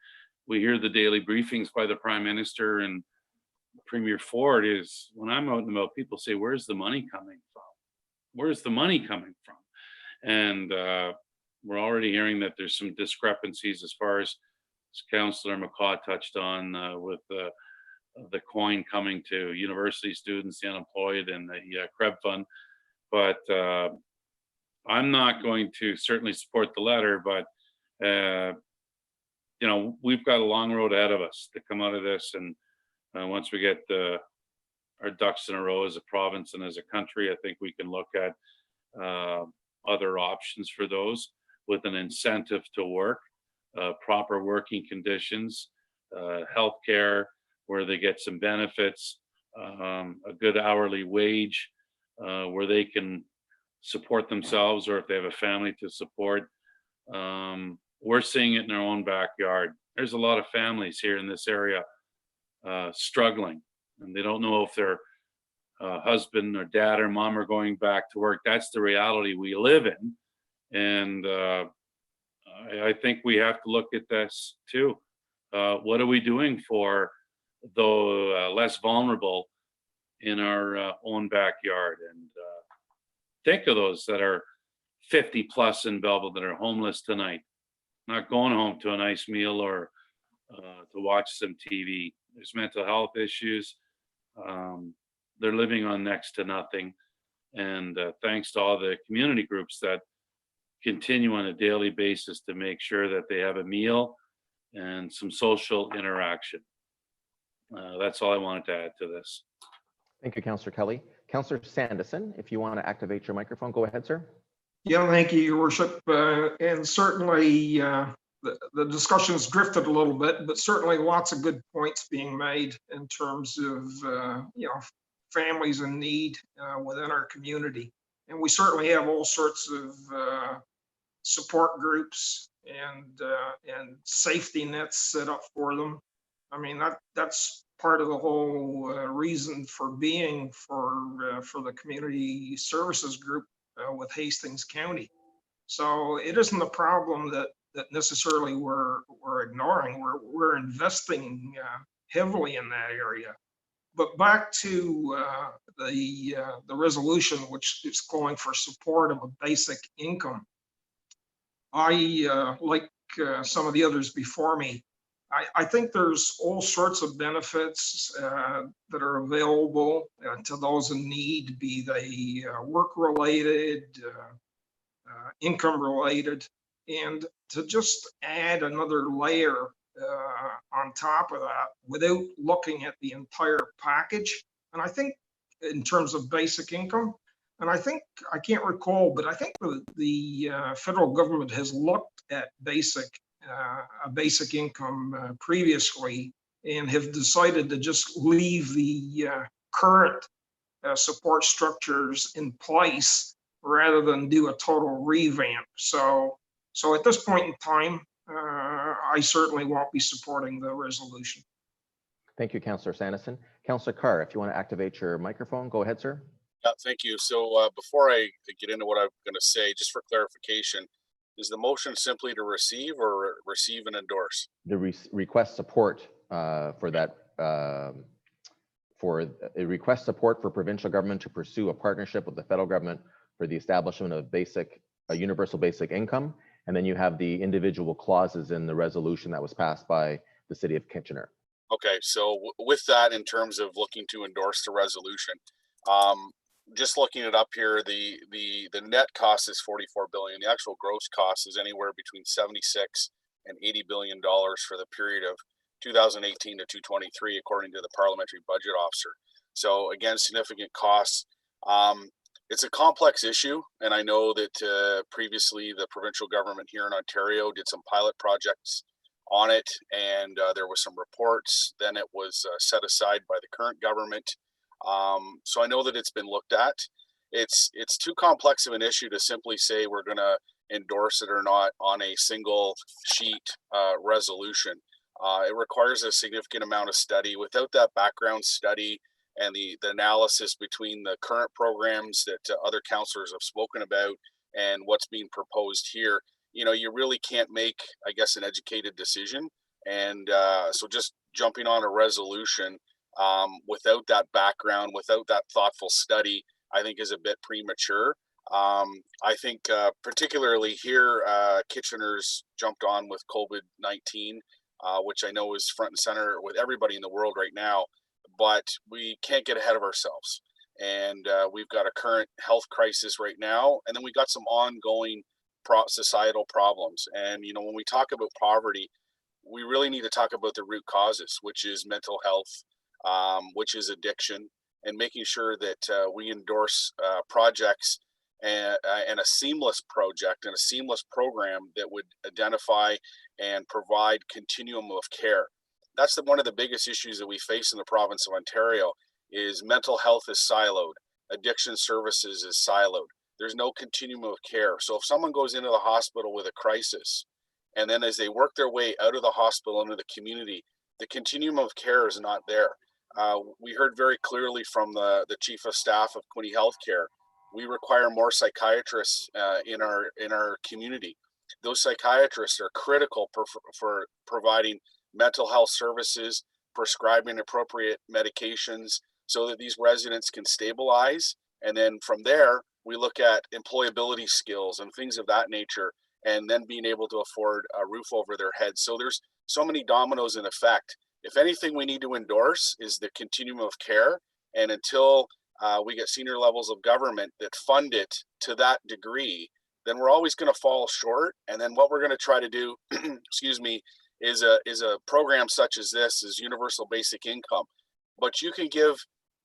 we hear the daily briefings by the Prime Minister and Premier Ford, is when I'm out and about, people say, where's the money coming from? Where's the money coming from? And we're already hearing that there's some discrepancies as far as Councillor McCaw touched on with the coin coming to university students, the unemployed, and the CREB fund. But I'm not going to certainly support the letter, but you know, we've got a long road ahead of us to come out of this. And once we get our ducks in a row as a province and as a country, I think we can look at other options for those with an incentive to work, proper working conditions, healthcare where they get some benefits, a good hourly wage where they can support themselves, or if they have a family to support. We're seeing it in our own backyard. There's a lot of families here in this area struggling, and they don't know if their husband or dad or mom are going back to work. That's the reality we live in. And I think we have to look at this too. What are we doing for the less vulnerable in our own backyard? And think of those that are 50 plus in Belleville that are homeless tonight, not going home to a nice meal or to watch some TV. There's mental health issues. They're living on next to nothing. And thanks to all the community groups that continue on a daily basis to make sure that they have a meal and some social interaction. That's all I wanted to add to this. Thank you, Councillor Kelly. Councillor Sanderson, if you want to activate your microphone, go ahead, sir. Yeah, thank you, Your Worship. And certainly the discussion's drifted a little bit, but certainly lots of good points being made in terms of you know, families in need within our community. And we certainly have all sorts of support groups and safety nets set up for them. I mean, that's part of the whole reason for being for the community services group with Hastings County. So it isn't a problem that necessarily we're ignoring. We're investing heavily in that area. But back to the resolution, which is calling for support of a basic income. I like some of the others before me, I think there's all sorts of benefits that are available to those in need, be they work-related, income-related, and to just add another layer on top of that without looking at the entire package. And I think in terms of basic income, and I think, I can't recall, but I think the federal government has looked at a basic income previously and have decided to just leave the current support structures in place rather than do a total revamp. So at this point in time, I certainly won't be supporting the resolution. Thank you, Councillor Sanderson. Councillor Carr, if you want to activate your microphone, go ahead, sir. Yeah, thank you. So before I get into what I'm going to say, just for clarification, is the motion simply to receive or receive and endorse. The request support for that, for a request support for provincial government to pursue a partnership with the federal government for the establishment of a universal basic income. And then you have the individual clauses in the resolution that was passed by the city of Kitchener. Okay, so with that, in terms of looking to endorse the resolution, just looking it up here, the net cost is 44 billion. The actual gross cost is anywhere between 76 and 80 billion dollars for the period of 2018 to 2023, according to the parliamentary budget officer. So again, significant costs. It's a complex issue, and I know that previously the provincial government here in Ontario did some pilot projects on it, and there was some reports. Then it was set aside by the current government. So I know that it's been looked at. It's too complex of an issue to simply say we're going to endorse it or not on a single sheet resolution. It requires a significant amount of study. Without that background study and the analysis between the current programs that other councillors have spoken about and what's being proposed here, you know, you really can't make, I guess, an educated decision. And so just jumping on a resolution without that background, without that thoughtful study, I think is a bit premature. I think particularly here, Kitchener's jumped on with COVID-19, which I know is front and center with everybody in the world right now, but we can't get ahead of ourselves. And we've got a current health crisis right now, and then we got some ongoing societal problems. And, you know, when we talk about poverty, we really need to talk about the root causes, which is mental health, which is addiction, and making sure that we endorse projects and a seamless project and a seamless program that would identify and provide continuum of care. That's one of the biggest issues that we face in the province of Ontario is mental health is siloed, addiction services is siloed. There's no continuum of care. So if someone goes into the hospital with a crisis, and then as they work their way out of the hospital into the community, the continuum of care is not there. We heard very clearly from the chief of staff of Quinte Healthcare, we require more psychiatrists in our community. Those psychiatrists are critical for providing mental health services, prescribing appropriate medications so that these residents can stabilize. And then from there, we look at employability skills and things of that nature, and then being able to afford a roof over their heads. So there's so many dominoes in effect. If anything we need to endorse is the continuum of care. And until we get senior levels of government that fund it to that degree, then we're always going to fall short. And then what we're going to try to do, excuse me, is a program such as this is universal basic income. But you can give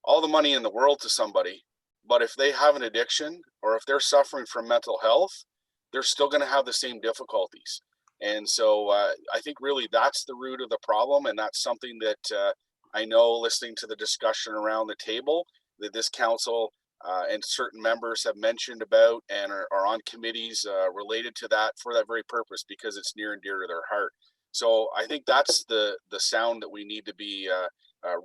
all the money in the world to somebody, but if they have an addiction or if they're suffering from mental health, they're still going to have the same difficulties. And so I think really that's the root of the problem. And that's something that I know, listening to the discussion around the table, that this council and certain members have mentioned about and are on committees related to that for that very purpose, because it's near and dear to their heart. So I think that's the sound that we need to be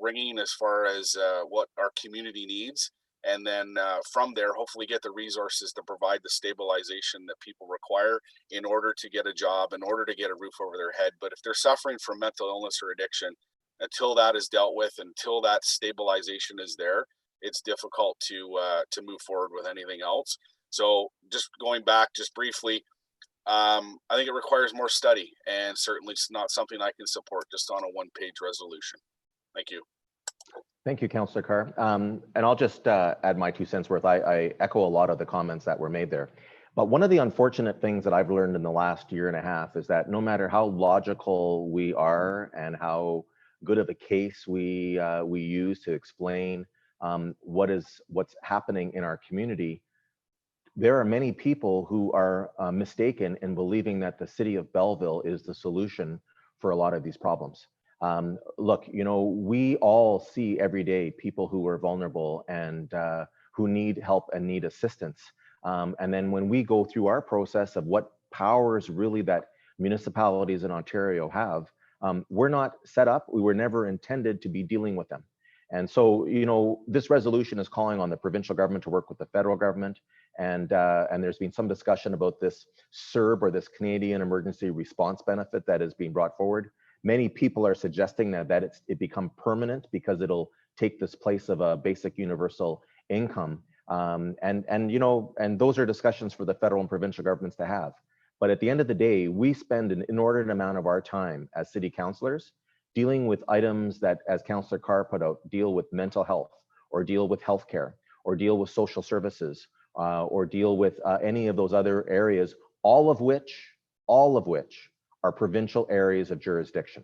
ringing as far as what our community needs. And then from there, hopefully get the resources to provide the stabilization that people require in order to get a job, in order to get a roof over their head. But if they're suffering from mental illness or addiction, until that is dealt with, until that stabilization is there, it's difficult to move forward with anything else. So just going back just briefly, I think it requires more study, and certainly it's not something I can support just on a one-page resolution. Thank you. Thank you, Councillor Carr. And I'll just add my 2 cents worth. I echo a lot of the comments that were made there. But one of the unfortunate things that I've learned in the last year and a half is that no matter how logical we are and how good of a case we use to explain what's happening in our community, there are many people who are mistaken in believing that the city of Belleville is the solution for a lot of these problems. Look, you know, we all see every day people who are vulnerable and who need help and need assistance. And then when we go through our process of what powers really that municipalities in Ontario have, we're not set up, we were never intended to be dealing with them. And so, you know, this resolution is calling on the provincial government to work with the federal government. And there's been some discussion about this CERB, or this Canadian Emergency Response Benefit, that is being brought forward. Many people are suggesting that it become permanent because it'll take this place of a basic universal income. You know, and those are discussions for the federal and provincial governments to have. But at the end of the day, we spend an inordinate amount of our time as city councilors dealing with items that, as Councillor Carr put out, deal with mental health, or deal with healthcare, or deal with social services, or deal with any of those other areas, all of which are provincial areas of jurisdiction.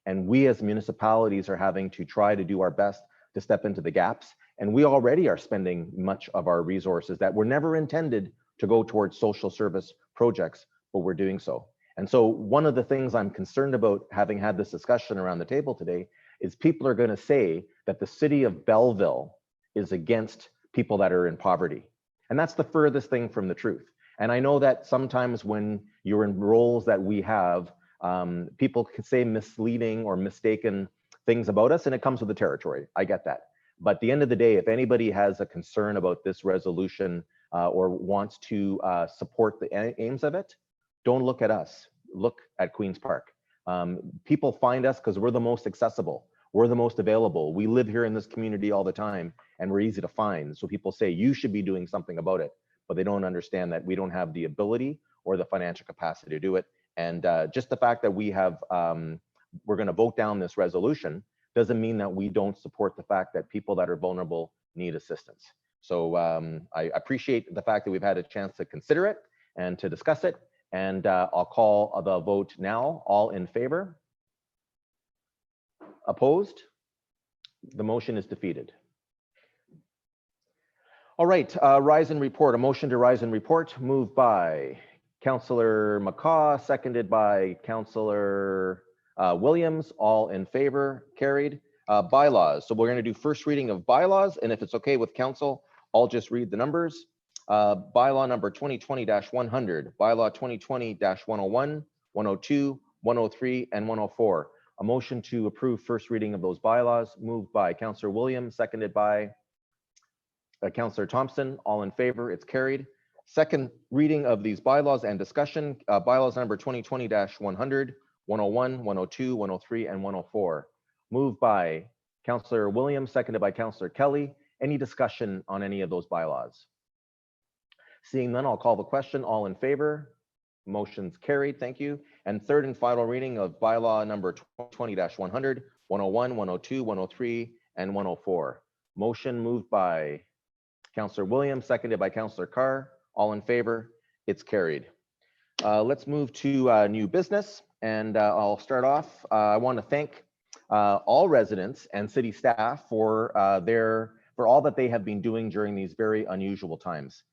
And we as municipalities are having to try to do our best to step into the gaps. And we already are spending much of our resources that were never intended to go towards social service projects, but we're doing so. And so one of the things I'm concerned about, having had this discussion around the table today, is people are going to say that the city of Belleville is against people that are in poverty. And that's the furthest thing from the truth. And I know that sometimes when you're in roles that we have, people can say misleading or mistaken things about us, and it comes with the territory. I get that. But at the end of the day, if anybody has a concern about this resolution or wants to support the aims of it, don't look at us, look at Queen's Park. People find us because we're the most accessible, we're the most available. We live here in this community all the time, and we're easy to find. So people say you should be doing something about it, but they don't understand that we don't have the ability or the financial capacity to do it. And just the fact that we have, we're going to vote down this resolution doesn't mean that we don't support the fact that people that are vulnerable need assistance. So I appreciate the fact that we've had a chance to consider it and to discuss it. And I'll call the vote now. All in favor? Opposed? The motion is defeated. All right, rise and report. A motion to rise and report, moved by Councillor McCaw, seconded by Councillor Williams. All in favor? Carried. Bylaws. So we're going to do first reading of bylaws, and if it's okay with council, I'll just read the numbers. Bylaw number 2020-100, bylaw 2020-101, 102, 103, and 104. A motion to approve first reading of those bylaws, moved by Councillor Williams, seconded by Councillor Thompson. All in favor? It's carried. Second reading of these bylaws and discussion, bylaws number 2020-100, 101, 102, 103, and 104. Moved by Councillor Williams, seconded by Councillor Kelly. Any discussion on any of those bylaws? Seeing none, I'll call the question. All in favor? Motion's carried. Thank you. And third and final reading of bylaw number 2020-100, 101, 102, 103, and 104. Motion moved by Councillor Williams, seconded by Councillor Carr. All in favor? It's carried. Let's move to new business. And I'll start off. I want to thank all residents and city staff for all that they have been doing during these very unusual times.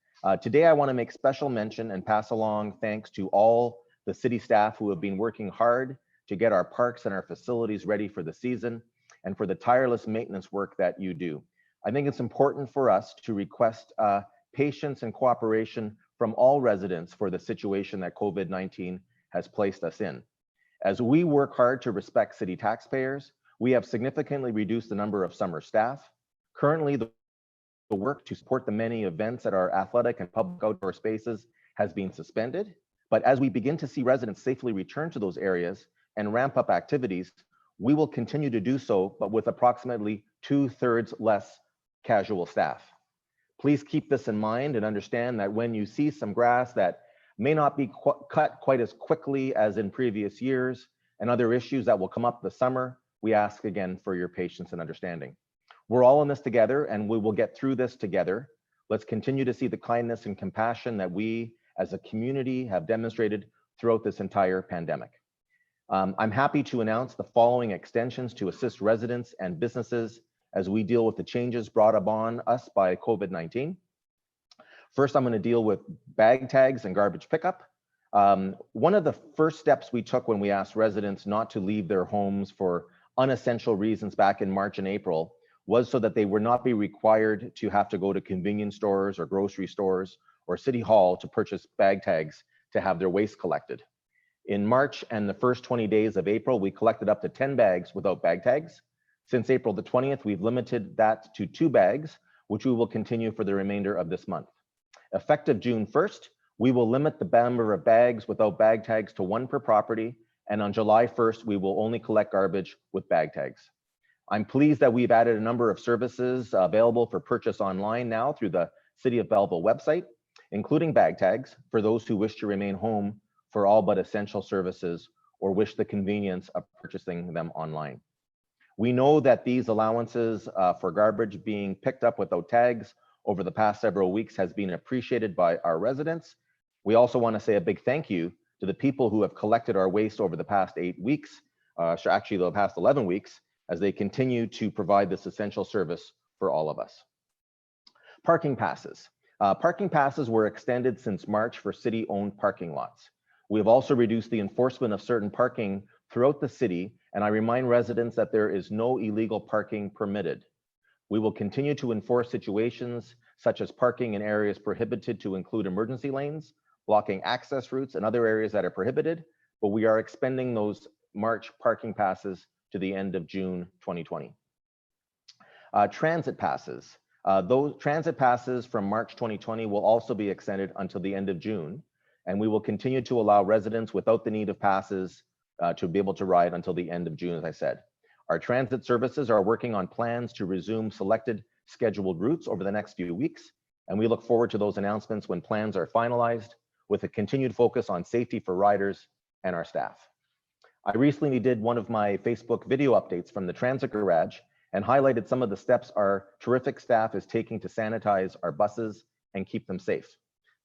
Today, I want to make special mention and pass along thanks to all the city staff who have been working hard to get our parks and our facilities ready for the season, and for the tireless maintenance work that you do. I think it's important for us to request patience and cooperation from all residents for the situation that COVID-19 has placed us in. As we work hard to respect city taxpayers, we have significantly reduced the number of summer staff. Currently, the work to support the many events at our athletic and public outdoor spaces has been suspended. But as we begin to see residents safely return to those areas and ramp up activities, we will continue to do so, but with approximately 2/3 less casual staff. Please keep this in mind and understand that when you see some grass that may not be cut quite as quickly as in previous years, and other issues that will come up this summer, we ask again for your patience and understanding. We're all in this together, and we will get through this together. Let's continue to see the kindness and compassion that we as a community have demonstrated throughout this entire pandemic. I'm happy to announce the following extensions to assist residents and businesses as we deal with the changes brought upon us by COVID-19. First, I'm going to deal with bag tags and garbage pickup. One of the first steps we took when we asked residents not to leave their homes for unessential reasons back in March and April was so that they would not be required to have to go to convenience stores or grocery stores or City Hall to purchase bag tags to have their waste collected. In March and the first 20 days of April, we collected up to 10 bags without bag tags. Since April the 20th, we've limited that to 2 bags, which we will continue for the remainder of this month. Effective June 1st, we will limit the number of bags without bag tags to 1 per property, and on July 1st, we will only collect garbage with bag tags. I'm pleased that we've added a number of services available for purchase online now through the City of Belleville website, including bag tags for those who wish to remain home for all but essential services or wish the convenience of purchasing them online. We know that these allowances for garbage being picked up without tags over the past several weeks has been appreciated by our residents. We also want to say a big thank you to the people who have collected our waste over the past 8 weeks, actually the past 11 weeks, as they continue to provide this essential service for all of us. Parking passes. Parking passes were extended since March for city-owned parking lots. We have also reduced the enforcement of certain parking throughout the city, and I remind residents that there is no illegal parking permitted. We will continue to enforce situations such as parking in areas prohibited to include emergency lanes, blocking access routes and other areas that are prohibited, but we are expending those March parking passes to the end of June 2020. Transit passes. Those transit passes from March 2020 will also be extended until the end of June, and we will continue to allow residents without the need of passes to be able to ride until the end of June, as I said. Our transit services are working on plans to resume selected scheduled routes over the next few weeks, and we look forward to those announcements when plans are finalized, with a continued focus on safety for riders and our staff. I recently did one of my Facebook video updates from the transit garage and highlighted some of the steps our terrific staff is taking to sanitize our buses and keep them safe.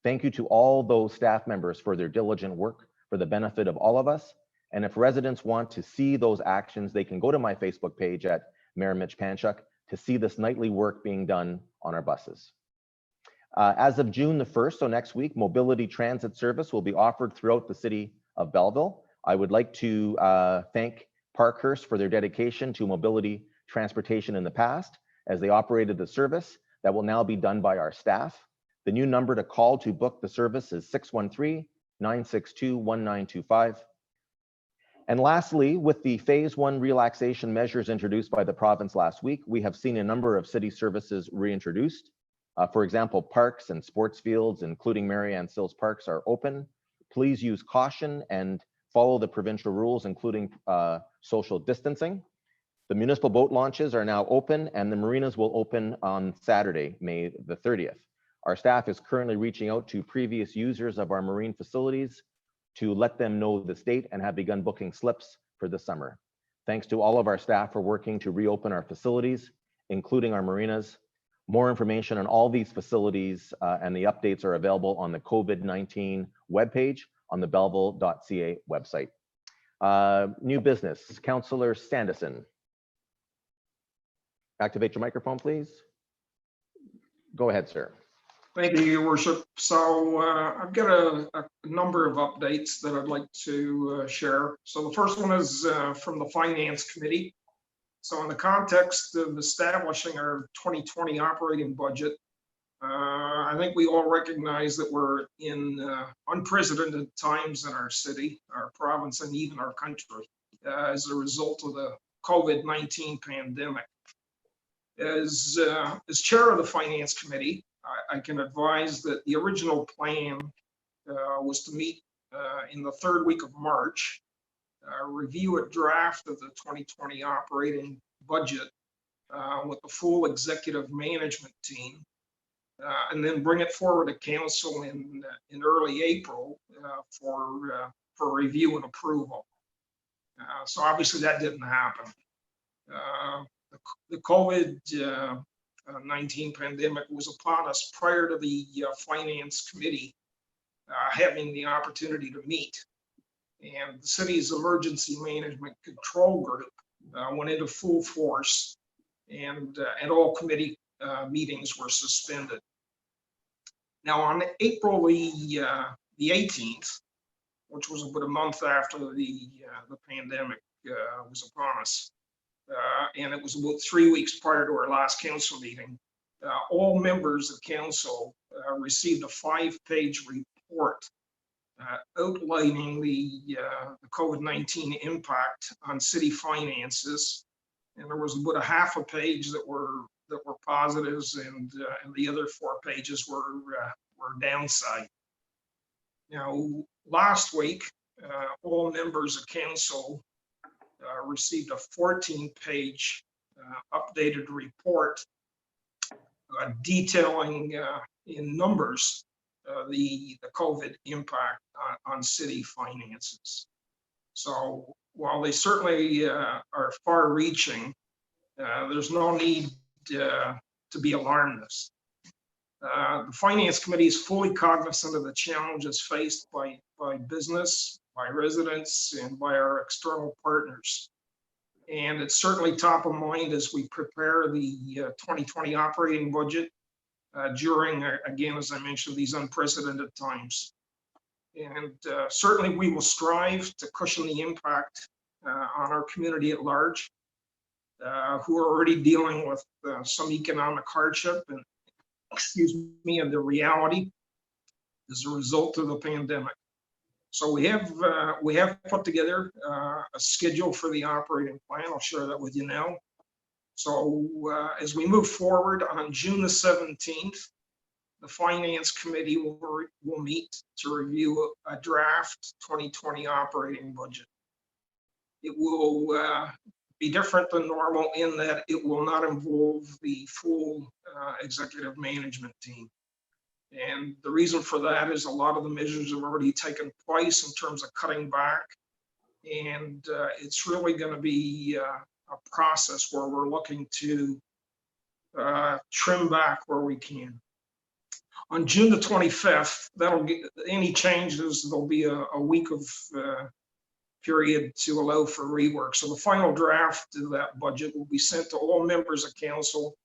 Thank you to all those staff members for their diligent work for the benefit of all of us. And if residents want to see those actions, they can go to my Facebook page at Mayor Mitch Panchuk to see this nightly work being done on our buses. As of June the 1st, so next week, mobility transit service will be offered throughout the city of Belleville. I would like to thank Parkhurst for their dedication to mobility transportation in the past as they operated the service. That will now be done by our staff. The new number to call to book the service is 613-962-1925. And lastly, with the phase 1 relaxation measures introduced by the province last week, we have seen a number of city services reintroduced. For example, parks and sports fields, including Marianne Sills Parks, are open. Please use caution and follow the provincial rules, including social distancing. The municipal boat launches are now open, and the marinas will open on Saturday, May the 30th. Our staff is currently reaching out to previous users of our marine facilities to let them know this date and have begun booking slips for the summer. Thanks to all of our staff for working to reopen our facilities, including our marinas. More information on all these facilities and the updates are available on the COVID-19 webpage on the belleville.ca website. New business, Councillor Sandison. Activate your microphone, please. Go ahead, sir. Thank you, Your Worship. So I've got a number of updates that I'd like to share. So the first one is from the Finance Committee. So in the context of establishing our 2020 operating budget, I think we all recognize that we're in unprecedented times in our city, our province, and even our country as a result of the COVID-19 pandemic. As chair of the Finance Committee, I can advise that the original plan was to meet in the third week of March, review a draft of the 2020 operating budget with the full executive management team, and then bring it forward to council in early April for review and approval. So obviously that didn't happen. The COVID-19 pandemic was upon us prior to the Finance Committee having the opportunity to meet. And the city's emergency management control group went into full force, and all committee meetings were suspended. Now on April the 18th, which was about a month after the pandemic was upon us, and it was about 3 weeks prior to our last council meeting, all members of council received a 5-page report outlining the COVID-19 impact on city finances and there was about a half a page that were positives, and the other 4 pages were downside. Now, last week, all members of council received a 14-page updated report detailing in numbers the COVID impact on city finances. So while they certainly are far-reaching, there's no need to be alarmist. The Finance Committee is fully cognizant of the challenges faced by business, by residents, and by our external partners. And it's certainly top of mind as we prepare the 2020 operating budget during, again, as I mentioned, these unprecedented times. And certainly we will strive to cushion the impact on our community at large, who are already dealing with some economic hardship and, and the reality as a result of the pandemic. So we have put together a schedule for the operating plan. I'll share that with you now. So as we move forward on June the 17th, the Finance Committee will meet to review a draft 2020 operating budget. It will be different than normal in that it will not involve the full executive management team. And the reason for that is a lot of the measures have already taken place in terms of cutting back. And it's really going to be a process where we're looking to trim back where we can. On June the 25th, that'll get any changes. There'll be a week of period to allow for rework. So the final draft of that budget will be sent to all members of council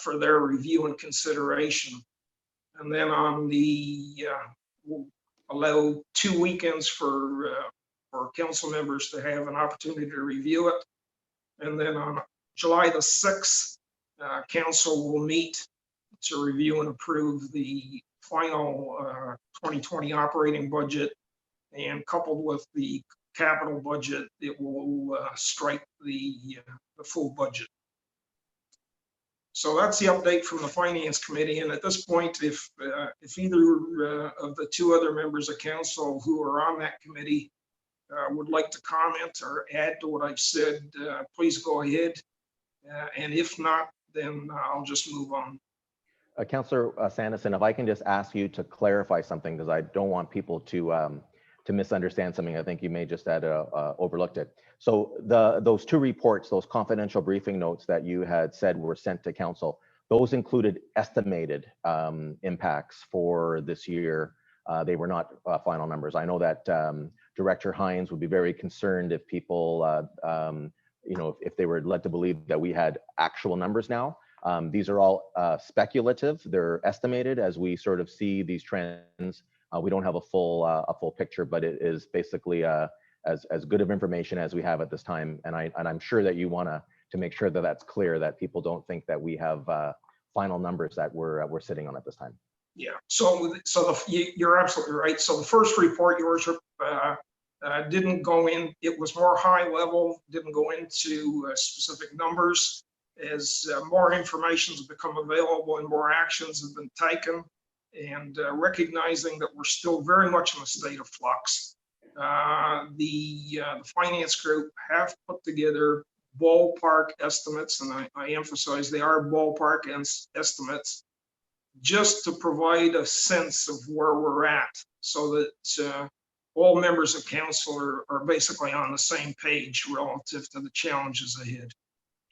for their review and consideration. And then on we'll allow 2 weekends for council members to have an opportunity to review it. And then on July the 6th, council will meet to review and approve the final 2020 operating budget, and coupled with the capital budget, it will strike the full budget. So that's the update from the Finance Committee. And at this point, if either of the 2 other members of council who are on that committee would like to comment or add to what I've said, please go ahead. And if not, then I'll just move on. Councillor Sanderson, if I can just ask you to clarify something, because I don't want people to misunderstand something. I think you may just had overlooked it. So those 2 reports, those confidential briefing notes that you had said were sent to council, those included estimated impacts for this year. They were not final numbers. I know that Director Hines would be very concerned if people, if they were led to believe that we had actual numbers now. These are all speculative. They're estimated as we sort of see these trends. We don't have a full picture, but it is basically as good of information as we have at this time. And I'm sure that you want to make sure that that's clear, that people don't think that we have final numbers that we're sitting on at this time. Yeah. So you're absolutely right. So the first report, Your Worship, didn't go in. It was more high level. Didn't go into specific numbers. As more information has become available and more actions have been taken, and recognizing that we're still very much in a state of flux, the finance group have put together ballpark estimates, and I emphasize they are ballpark estimates, just to provide a sense of where we're at, so that all members of council are basically on the same page relative to the challenges ahead.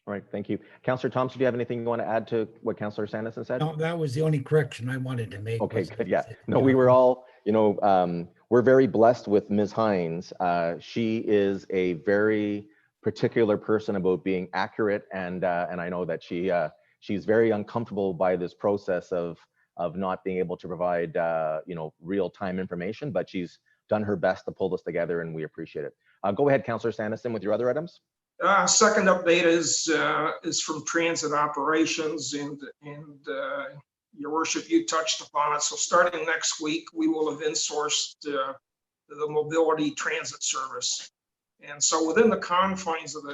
All right, thank you. Councillor Thompson, do you have anything you want to add to what Councillor Sanderson said? No, that was the only correction I wanted to make. Okay, good. Yeah. No, we were all, we're very blessed with Ms. Hines. She is a very particular person about being accurate, and I know that she's very uncomfortable by this process of not being able to provide real-time information, but she's done her best to pull this together, and we appreciate it. Go ahead, Councillor Sanderson, with your other items. Second update is from transit operations, and Your Worship, you touched upon it. So starting next week, we will have insourced the mobility transit service, And so within the confines of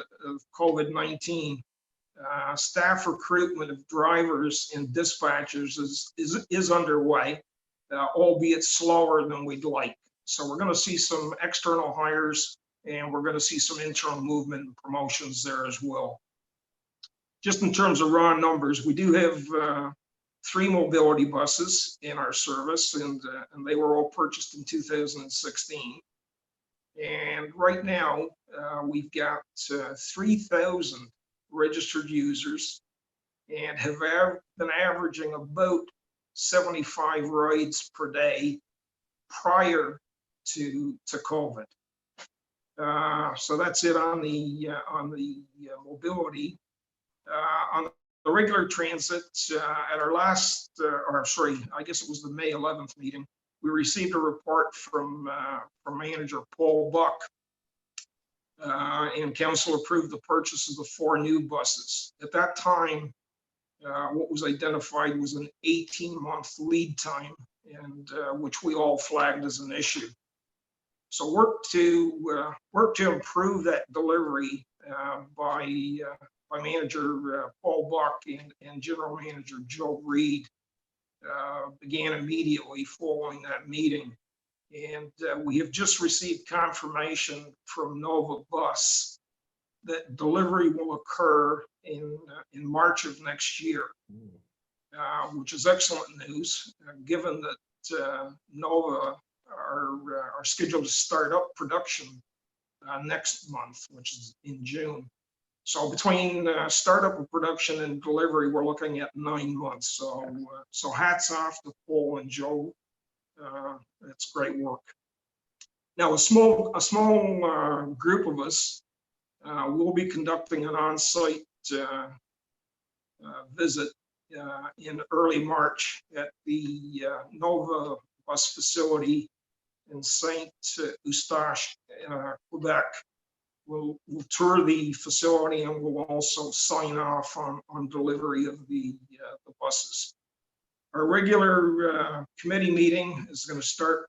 COVID-19, staff recruitment of drivers and dispatchers is underway, albeit slower than we'd like. So we're going to see some external hires, and we're going to see some internal movement and promotions there as well. Just in terms of raw numbers, we do have 3 mobility buses in our service, and they were all purchased in 2016. And right now, we've got 3,000 registered users and have been averaging about 75 rides per day prior to COVID. So that's it on the mobility. On the regular transit, at our last, or sorry, I guess it was the May 11th meeting, we received a report from Manager Paul Buck, and council approved the purchase of the 4 new buses. At that time, what was identified was an 18-month lead time, and which we all flagged as an issue. So work to improve that delivery by Manager Paul Buck and General Manager Joe Reed began immediately following that meeting. And we have just received confirmation from Nova Bus that delivery will occur in March of next year, which is excellent news, given that Nova are scheduled to start up production next month, which is in June. So between startup of production and delivery, we're looking at 9 months. So hats off to Paul and Joe. That's great work. Now a small group of us will be conducting an on-site visit in early March at the Nova Bus facility in Saint Eustache, Quebec. We'll tour the facility, and we'll also sign off on delivery of the buses. Our regular committee meeting is going to start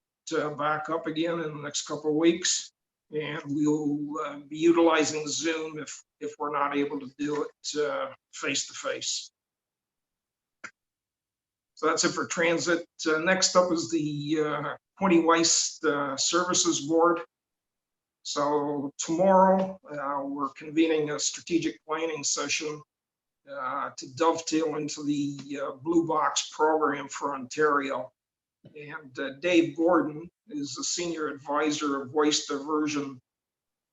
back up again in the next couple of weeks, and we'll be utilizing Zoom if we're not able to do it face to face. So that's it for transit. Next up is the Quinte Waste Services Board. So tomorrow we're convening a strategic planning session to dovetail into the Blue Box program for Ontario. And Dave Gordon is the Senior Advisor of Waste Diversion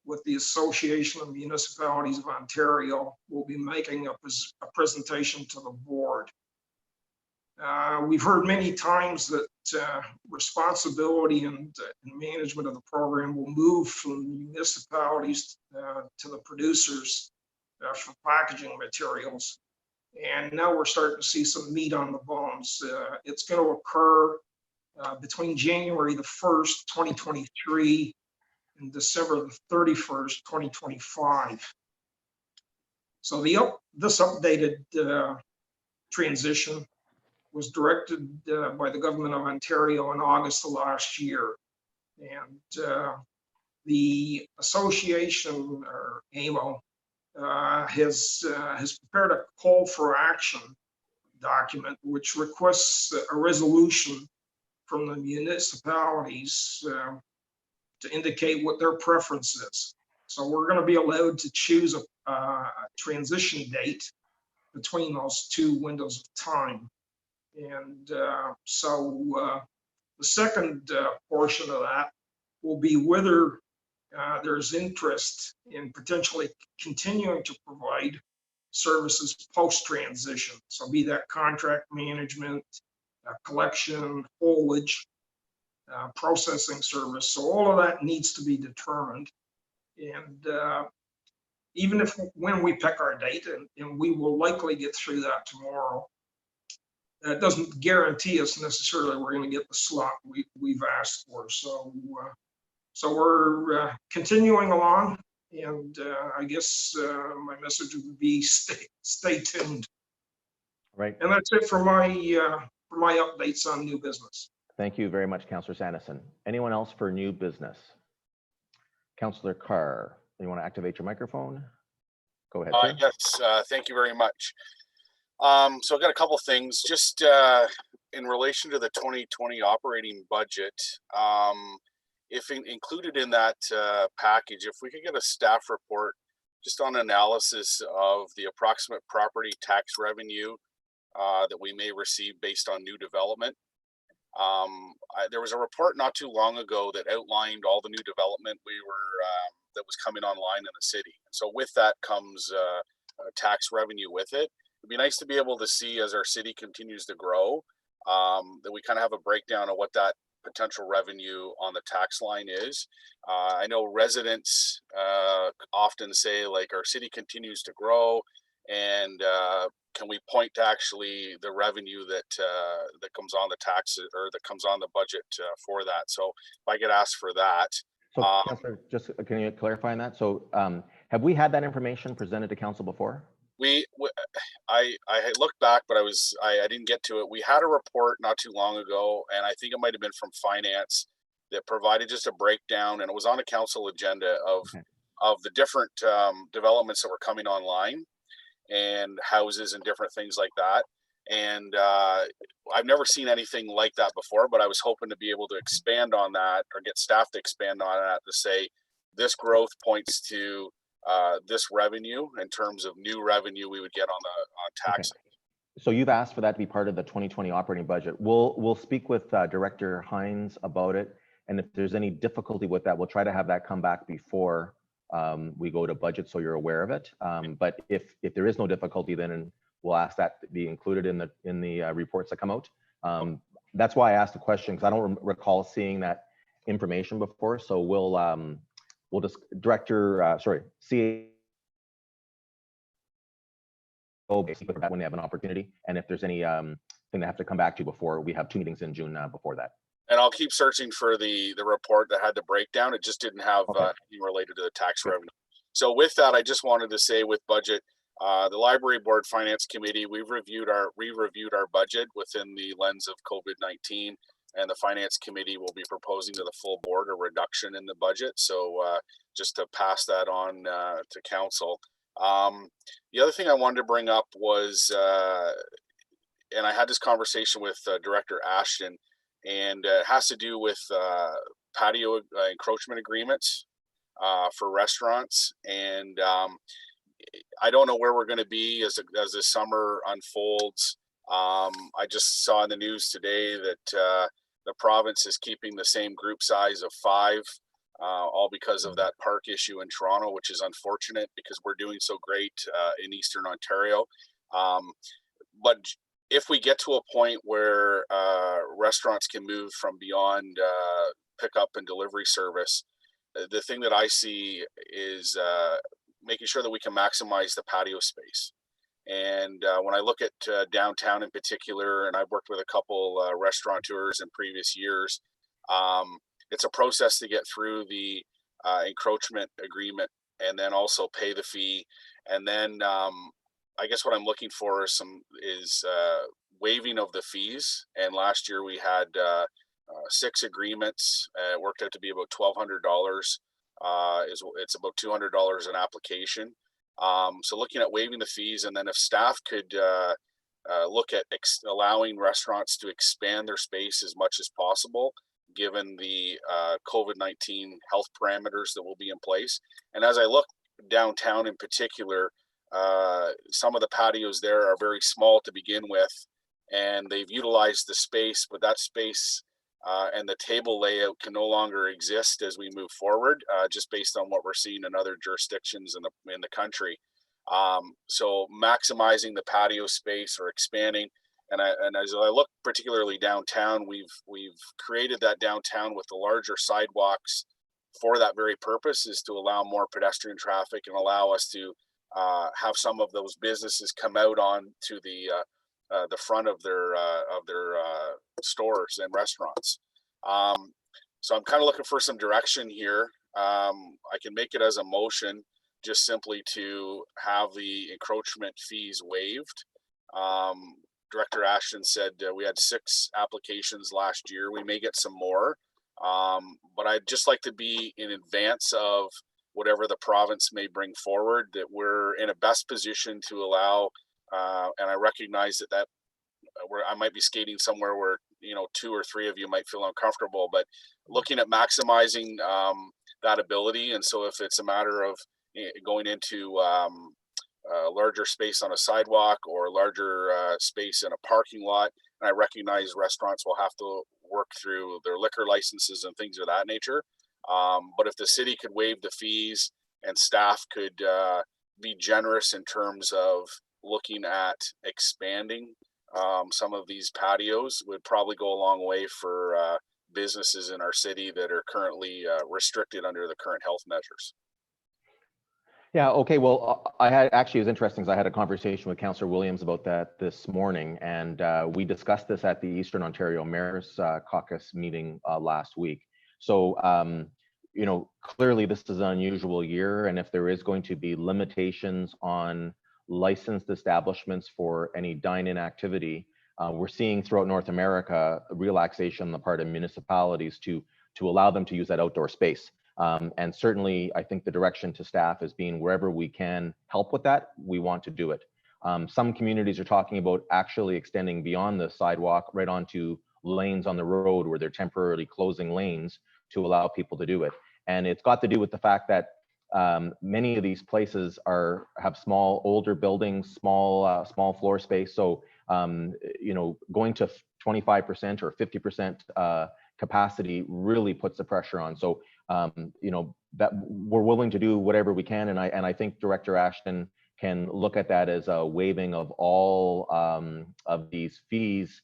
with the Association of Municipalities of Ontario. Will be making a presentation to the board. We've heard many times that responsibility and management of the program will move from the municipalities to the producers for packaging materials. And now we're starting to see some meat on the bones. It's going to occur between January the 1st, 2023 and December the 31st, 2025. So this updated transition was directed by the Government of Ontario in August of last year. And the association, or AMO, has prepared a call for action document which requests a resolution from the municipalities to indicate what their preference is. So we're going to be allowed to choose a transition date between those 2 windows of time. And so the second portion of that will be whether there's interest in potentially continuing to provide services post-transition. So be that contract management, collection, haulage, processing service. So all of that needs to be determined. And even when we pick our date, and we will likely get through that tomorrow, that doesn't guarantee us necessarily we're going to get the slot we've asked for. So we're continuing along, and I guess my message would be stay tuned. Right. And that's it for my updates on new business. Thank you very much, Councillor Sanderson. Anyone else for new business? Councillor Carr, you want to activate your microphone? Go ahead, sir. Yes, thank you very much. So I've got a couple things just in relation to the 2020 operating budget. If included in that package, if we could get a staff report just on analysis of the approximate property tax revenue that we may receive based on new development. There was a report not too long ago that outlined all the new development that was coming online in the city. So with that comes tax revenue with it. It'd be nice to be able to see as our city continues to grow, that we kind of have a breakdown of what that potential revenue on the tax line is. I know residents often say like our city continues to grow, and can we point to actually the revenue that that comes on the taxes or that comes on the budget for that? So if I could ask for that. So Councillor, just can you clarify on that? So have we had that information presented to council before? I had looked back, but I didn't get to it. We had a report not too long ago, and I think it might have been from finance that provided just a breakdown, and it was on a council agenda of the different developments that were coming online and houses and different things like that. And I've never seen anything like that before, but I was hoping to be able to expand on that or get staff to expand on that to say this growth points to this revenue in terms of new revenue we would get on tax. Okay. So you've asked for that to be part of the 2020 operating budget. We'll speak with Director Hines about it, and if there's any difficulty with that, we'll try to have that come back before we go to budget, so you're aware of it. But if there is no difficulty, then we'll ask that to be included in the reports that come out. That's why I asked the question, because I don't recall seeing that information before. So we'll just CA when they have an opportunity, and if there's any thing they have to come back to before we have 2 meetings in June before that. And I'll keep searching for the report that had the breakdown. It just didn't have anything related to the tax revenue. So with that, I just wanted to say with budget, the Library Board Finance Committee, we reviewed our budget within the lens of COVID-19, and the Finance Committee will be proposing to the full board a reduction in the budget. So just to pass that on to council. The other thing I wanted to bring up was, and I had this conversation with Director Ashton, and it has to do with patio encroachment agreements for restaurants. And I don't know where we're going to be as the summer unfolds. I just saw in the news today that the province is keeping the same group size of 5, all because of that park issue in Toronto, which is unfortunate because we're doing so great in Eastern Ontario. But if we get to a point where restaurants can move from beyond pickup and delivery service, the thing that I see is making sure that we can maximize the patio space. And when I look at downtown in particular, and I've worked with a couple restaurateurs in previous years, it's a process to get through the encroachment agreement and then also pay the fee. And then I guess what I'm looking for is waiving of the fees. And last year we had 6 agreements. It worked out to be about $1,200. It's about $200 an application. So looking at waiving the fees, and then if staff could look at allowing restaurants to expand their space as much as possible, given the COVID-19 health parameters that will be in place. And as I look downtown in particular, some of the patios there are very small to begin with, and they've utilized the space, but that space and the table layout can no longer exist as we move forward, just based on what we're seeing in other jurisdictions in the country. So maximizing the patio space or expanding, and as I look particularly downtown, we've created that downtown with the larger sidewalks for that very purpose, is to allow more pedestrian traffic and allow us to have some of those businesses come out on to the front of their stores and restaurants. So I'm kind of looking for some direction here. I can make it as a motion, just simply to have the encroachment fees waived. Director Ashton said we had 6 applications last year. We may get some more. But I'd just like to be in advance of whatever the province may bring forward, that we're in a best position to allow, and I recognize that where I might be skating somewhere where, you know, 2 or 3 of you might feel uncomfortable, but looking at maximizing that ability. And so if it's a matter of going into larger space on a sidewalk or larger space in a parking lot, and I recognize restaurants will have to work through their liquor licenses and things of that nature. But if the city could waive the fees and staff could be generous in terms of looking at expanding some of these patios, would probably go a long way for businesses in our city that are currently restricted under the current health measures. Yeah, okay, well, I had actually, it was interesting because I had a conversation with Councillor Williams about that this morning, and we discussed this at the Eastern Ontario Mayor's Caucus meeting last week. So, you know, clearly this is an unusual year, and if there is going to be limitations on licensed establishments for any dine-in activity, we're seeing throughout North America relaxation on the part of municipalities to allow them to use that outdoor space. And certainly, I think the direction to staff is being wherever we can help with that, we want to do it. Some communities are talking about actually extending beyond the sidewalk right onto lanes on the road where they're temporarily closing lanes to allow people to do it. And it's got to do with the fact that many of these places have small, older buildings, small floor space. So, you know, going to 25% or 50% capacity really puts the pressure on. So, you know, that we're willing to do whatever we can. And I think Director Ashton can look at that as a waiving of all of these fees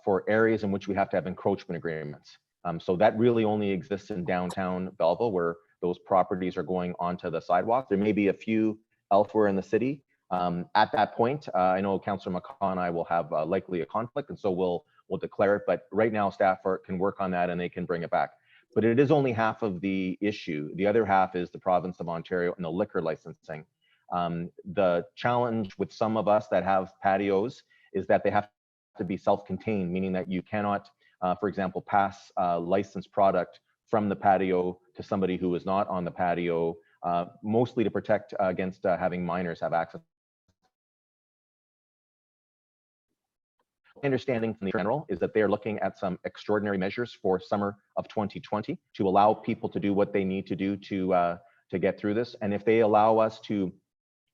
for areas in which we have to have encroachment agreements. So that really only exists in downtown Belleville, where those properties are going onto the sidewalk. There may be a few elsewhere in the city. At that point, I know Councillor McCaw and I will have likely a conflict, and so we'll declare it. But right now, staff can work on that and they can bring it back. But it is only half of the issue. The other half is the province of Ontario and the liquor licensing. The challenge with some of us that have patios is that they have to be self-contained, meaning that you cannot, for example, pass licensed product from the patio to somebody who is not on the patio, mostly to protect against having minors have access. My understanding from the general is that they're looking at some extraordinary measures for summer of 2020 to allow people to do what they need to do to get through this. And if they allow us to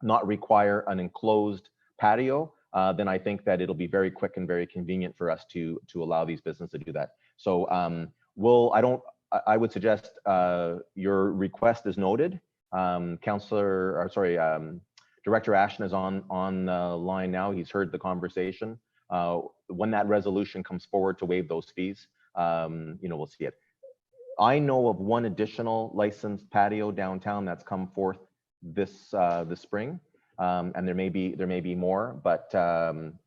not require an enclosed patio, then I think that it'll be very quick and very convenient for us to allow these businesses to do that. So I would suggest your request is noted. Director Ashton is on the line now. He's heard the conversation. When that resolution comes forward to waive those fees, you know, we'll see it. I know of one additional licensed patio downtown that's come forth this spring, and there may be more, but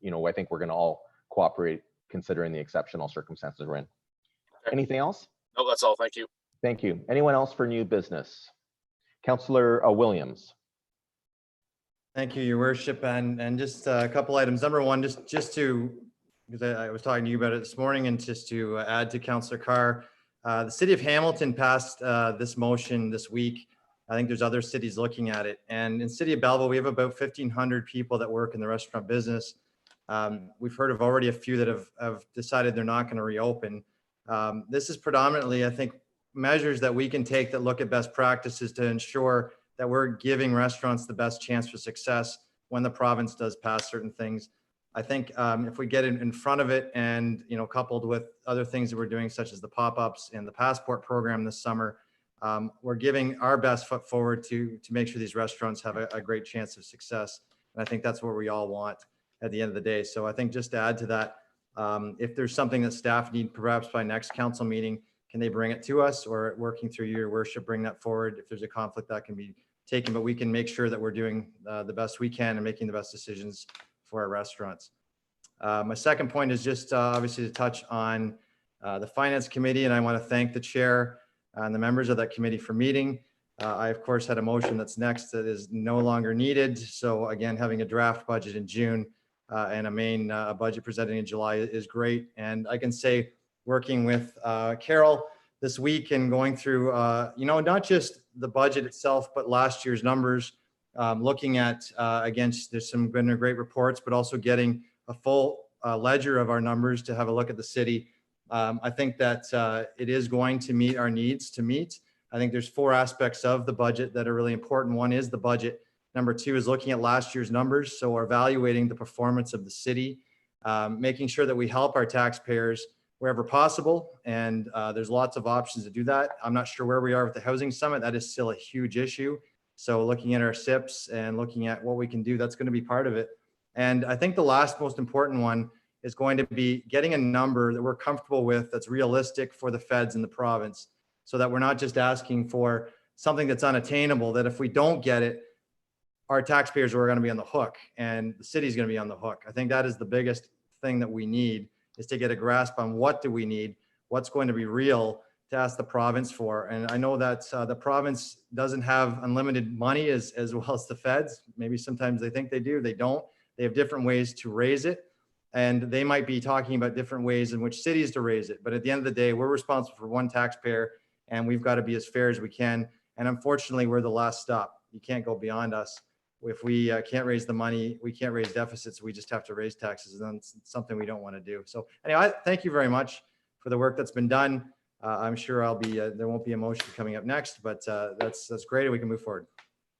you know, I think we're going to all cooperate considering the exceptional circumstances we're in. Okay. Anything else? No, that's all. Thank you. Thank you. Anyone else for new business? Councillor Williams. Thank you, Your Worship, and just a couple items. Number one, just to, because I was talking to you about it this morning, and just to add to Councillor Carr, the City of Hamilton passed this motion this week. I think there's other cities looking at it, and in City of Belleville, we have about 1,500 people that work in the restaurant business. We've heard of already a few that have decided they're not going to reopen. This is predominantly, I think, measures that we can take that look at best practices to ensure that we're giving restaurants the best chance for success when the province does pass certain things. I think if we get in front of it, and you know, coupled with other things that we're doing, such as the pop-ups and the passport program this summer, we're giving our best foot forward to make sure these restaurants have a great chance of success. And I think that's what we all want at the end of the day. So I think just to add to that, if there's something that staff need, perhaps by next council meeting, can they bring it to us, or working through Your Worship, bring that forward? If there's a conflict, that can be taken, but we can make sure that we're doing the best we can and making the best decisions for our restaurants. My second point is just obviously to touch on the Finance Committee, and I want to thank the chair and the members of that committee for meeting. I, of course, had a motion that's next that is no longer needed. So again, having a draft budget in June and a main budget presented in July is great. And I can say, working with Carol, this week and going through, not just the budget itself, but last year's numbers, looking at, there's some great reports, but also getting a full ledger of our numbers to have a look at the city. I think that it is going to meet our needs to meet. I think there's 4 aspects of the budget that are really important. One is the budget. Number 2 is looking at last year's numbers. So we're evaluating the performance of the city, making sure that we help our taxpayers wherever possible. And there's lots of options to do that. I'm not sure where we are with the housing summit. That is still a huge issue. So looking at our SIPs and looking at what we can do, that's going to be part of it. And I think the last most important one is going to be getting a number that we're comfortable with, that's realistic for the feds in the province, so that we're not just asking for something that's unattainable, that if we don't get it, our taxpayers are going to be on the hook and the city's going to be on the hook. I think that is the biggest thing that we need, is to get a grasp on what do we need, what's going to be real to ask the province for. And I know that the province doesn't have unlimited money as well as the feds. Maybe sometimes they think they do, they don't. They have different ways to raise it. And they might be talking about different ways in which cities to raise it. But at the end of the day, we're responsible for one taxpayer, and we've got to be as fair as we can. And unfortunately, we're the last stop. You can't go beyond us. If we can't raise the money, we can't raise deficits. We just have to raise taxes, and that's something we don't want to do. So anyway, thank you very much for the work that's been done. I'm sure there won't be a motion coming up next, but that's great, and we can move forward.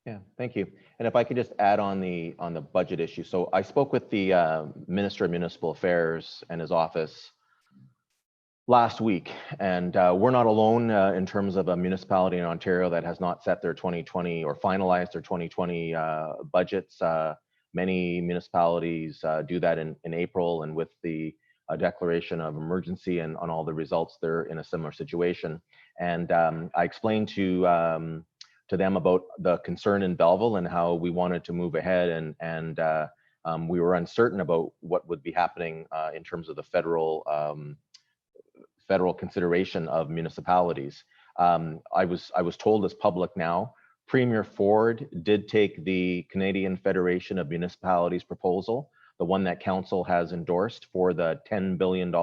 Yeah, thank you. And if I could just add on the budget issue. So I spoke with the Minister of Municipal Affairs and his office last week, and we're not alone in terms of a municipality in Ontario that has not set their 2020 or finalized their 2020 budgets. Many municipalities do that in April, and with the declaration of emergency and on all the results, they're in a similar situation. And I explained to them about the concern in Belleville and how we wanted to move ahead, and we were uncertain about what would be happening in terms of the federal consideration of municipalities. I was told as public now, Premier Ford did take the Canadian Federation of Municipalities proposal, the one that Council has endorsed for the $10 billion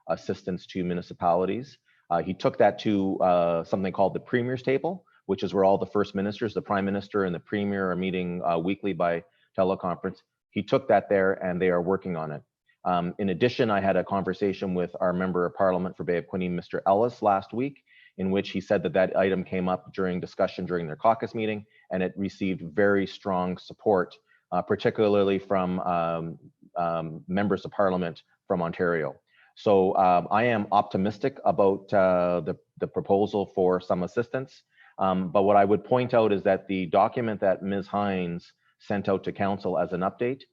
assistance to municipalities. He took that to something called the Premier's Table, which is where all the first ministers, the Prime Minister and the Premier, are meeting weekly by teleconference. He took that there, and they are working on it. In addition, I had a conversation with our Member of Parliament for Bay of Quinte, Mr. Ellis, last week, in which he said that item came up during discussion during their caucus meeting, and it received very strong support, particularly from members of Parliament from Ontario. So I am optimistic about the proposal for some assistance. But what I would point out is that the document that Ms. Hines sent out to Council as an update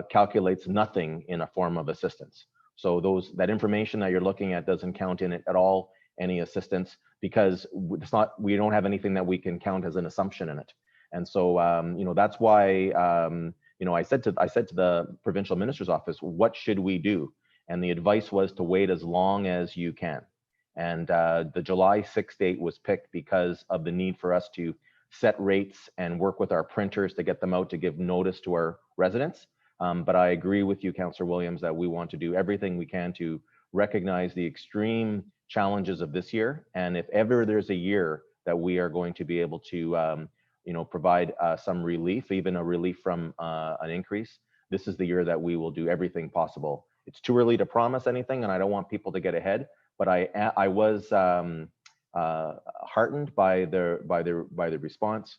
calculates nothing in a form of assistance. So that information that you're looking at doesn't count in it at all any assistance, because we don't have anything that we can count as an assumption in it. And so that's why I said to the provincial minister's office, what should we do? And the advice was to wait as long as you can. And the July 6th date was picked because of the need for us to set rates and work with our printers to get them out to give notice to our residents. But I agree with you, Councillor Williams, that we want to do everything we can to recognize the extreme challenges of this year. And if ever there's a year that we are going to be able to provide some relief, even a relief from an increase, this is the year that we will do everything possible. It's too early to promise anything, and I don't want people to get ahead, but I was heartened by the response.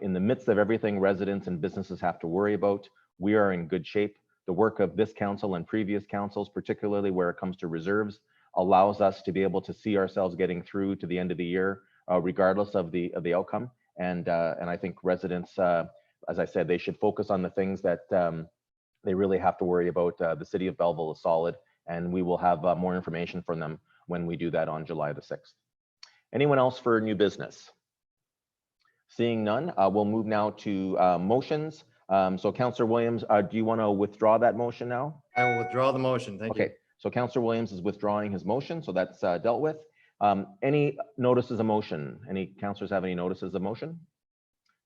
In the midst of everything residents and businesses have to worry about, we are in good shape. The work of this council and previous councils, particularly where it comes to reserves, allows us to be able to see ourselves getting through to the end of the year, regardless of the outcome. And I think residents, as I said, they should focus on the things that they really have to worry about. The city of Belleville is solid, and we will have more information from them when we do that on July the 6th. Anyone else for new business? Seeing none, we'll move now to motions. So Councillor Williams, do you want to withdraw that motion now? I will withdraw the motion. Thank you. Okay, so Councillor Williams is withdrawing his motion, so that's dealt with. Any notices of motion? Any councillors have any notices of motion?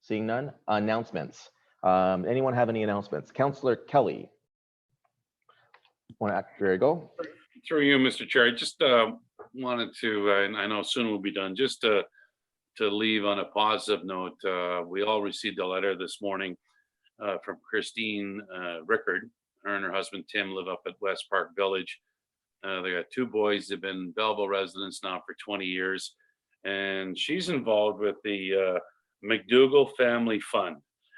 Seeing none, announcements. Anyone have any announcements? Councillor Kelly. There you go. Through you, Mr. Chair, just wanted to, and I know soon we'll be done, just to leave on a positive note. We all received a letter this morning from Christine Rickard. Her and her husband Tim live up at West Park Village. They got 2 boys. They've been Belleville residents now for 20 years. And she's involved with the McDougall Family Fund.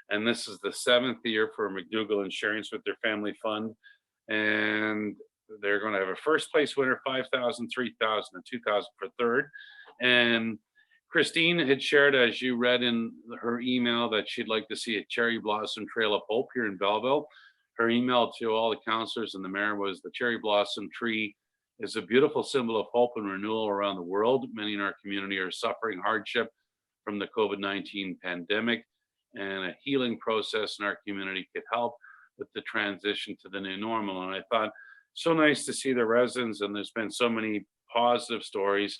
And this is the 7th year for McDougall Insurance with their family fund. And they're going to have a first place winner, 5,000, 3,000, and 2,000 for third. And Christine had shared, as you read in her email, that she'd like to see a cherry blossom trail of hope here in Belleville. Her email to all the councillors and the mayor was, the cherry blossom tree is a beautiful symbol of hope and renewal around the world. Many in our community are suffering hardship from the COVID-19 pandemic, and a healing process in our community could help with the transition to the new normal. And I thought, so nice to see the residents, and there's been so many positive stories.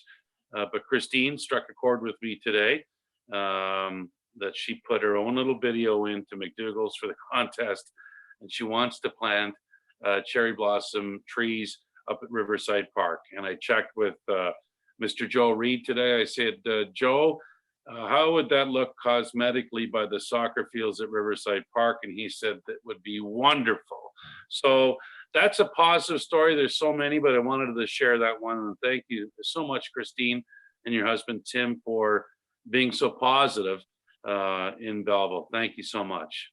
But Christine struck a chord with me today, that she put her own little video into McDougall's for the contest, and she wants to plant cherry blossom trees up at Riverside Park. And I checked with Mr. Joe Reed today. I said, Joe, how would that look cosmetically by the soccer fields at Riverside Park? And he said that would be wonderful. So that's a positive story. There's so many, but I wanted to share that one. And thank you so much, Christine, and your husband, Tim, for being so positive in Belleville. Thank you so much.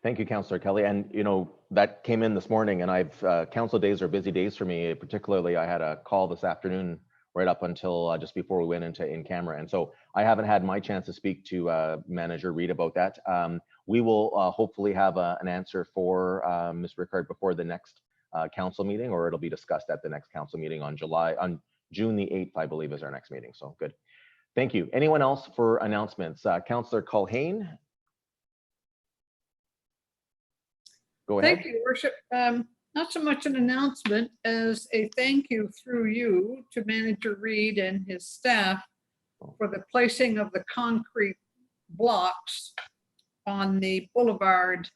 Thank you, Councillor Kelly. And, you know, that came in this morning, and council days are busy days for me. Particularly, I had a call this afternoon right up until just before we went into in camera. And so I haven't had my chance to speak to Manager Reed about that. We will hopefully have an answer for Ms. Rickard before the next council meeting, or it'll be discussed at the next council meeting on June the 8th, I believe, is our next meeting. So good. Thank you. Anyone else for announcements? Councillor Culhane. Go ahead. Thank you, Your Worship. Not so much an announcement as a thank you through you to Manager Reed and his staff for the placing of the concrete blocks on the boulevard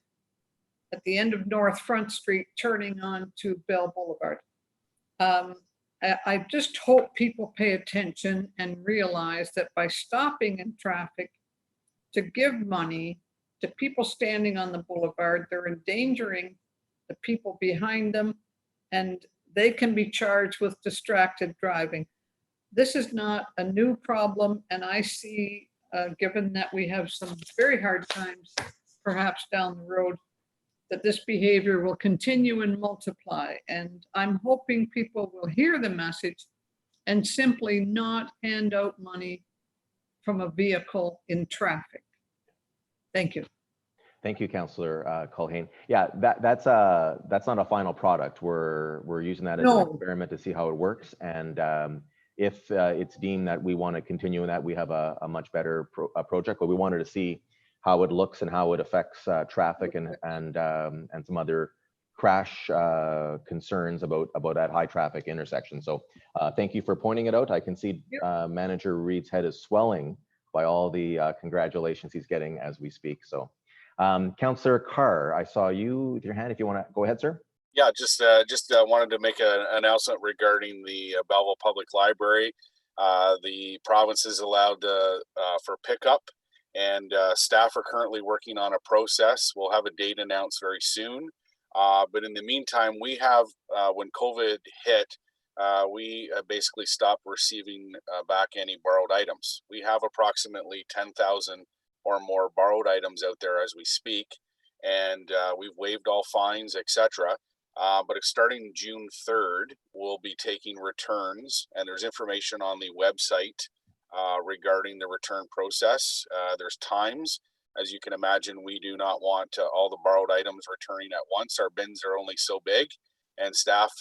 at the end of North Front Street, turning on to Bell Boulevard. I just hope people pay attention and realize that by stopping in traffic to give money to people standing on the boulevard, they're endangering the people behind them, and they can be charged with distracted driving. This is not a new problem, and I see, given that we have some very hard times perhaps down the road, that this behavior will continue and multiply. And I'm hoping people will hear the message and simply not hand out money from a vehicle in traffic. Thank you. Thank you, Councillor Culhane. Yeah, that's not a final product. We're using that as an experiment to see how it works. And if it's deemed that we want to continue in that, we have a much better project. But we wanted to see how it looks and how it affects traffic and some other crash concerns about that high traffic intersection. So thank you for pointing it out. I can see Manager Reed's head is swelling by all the congratulations he's getting as we speak. So. Councillor Carr, I saw you with your hand. If you want to go ahead, sir. Yeah, just wanted to make an announcement regarding the Belleville Public Library. The province is allowed for pickup, and staff are currently working on a process. We'll have a date announced very soon. But in the meantime, we have, when COVID hit, we basically stopped receiving back any borrowed items. We have approximately 10,000 or more borrowed items out there as we speak, and we've waived all fines, etc. But starting June 3rd, we'll be taking returns, and there's information on the website regarding the return process. There's times, as you can imagine, we do not want all the borrowed items returning at once. Our bins are only so big, and staff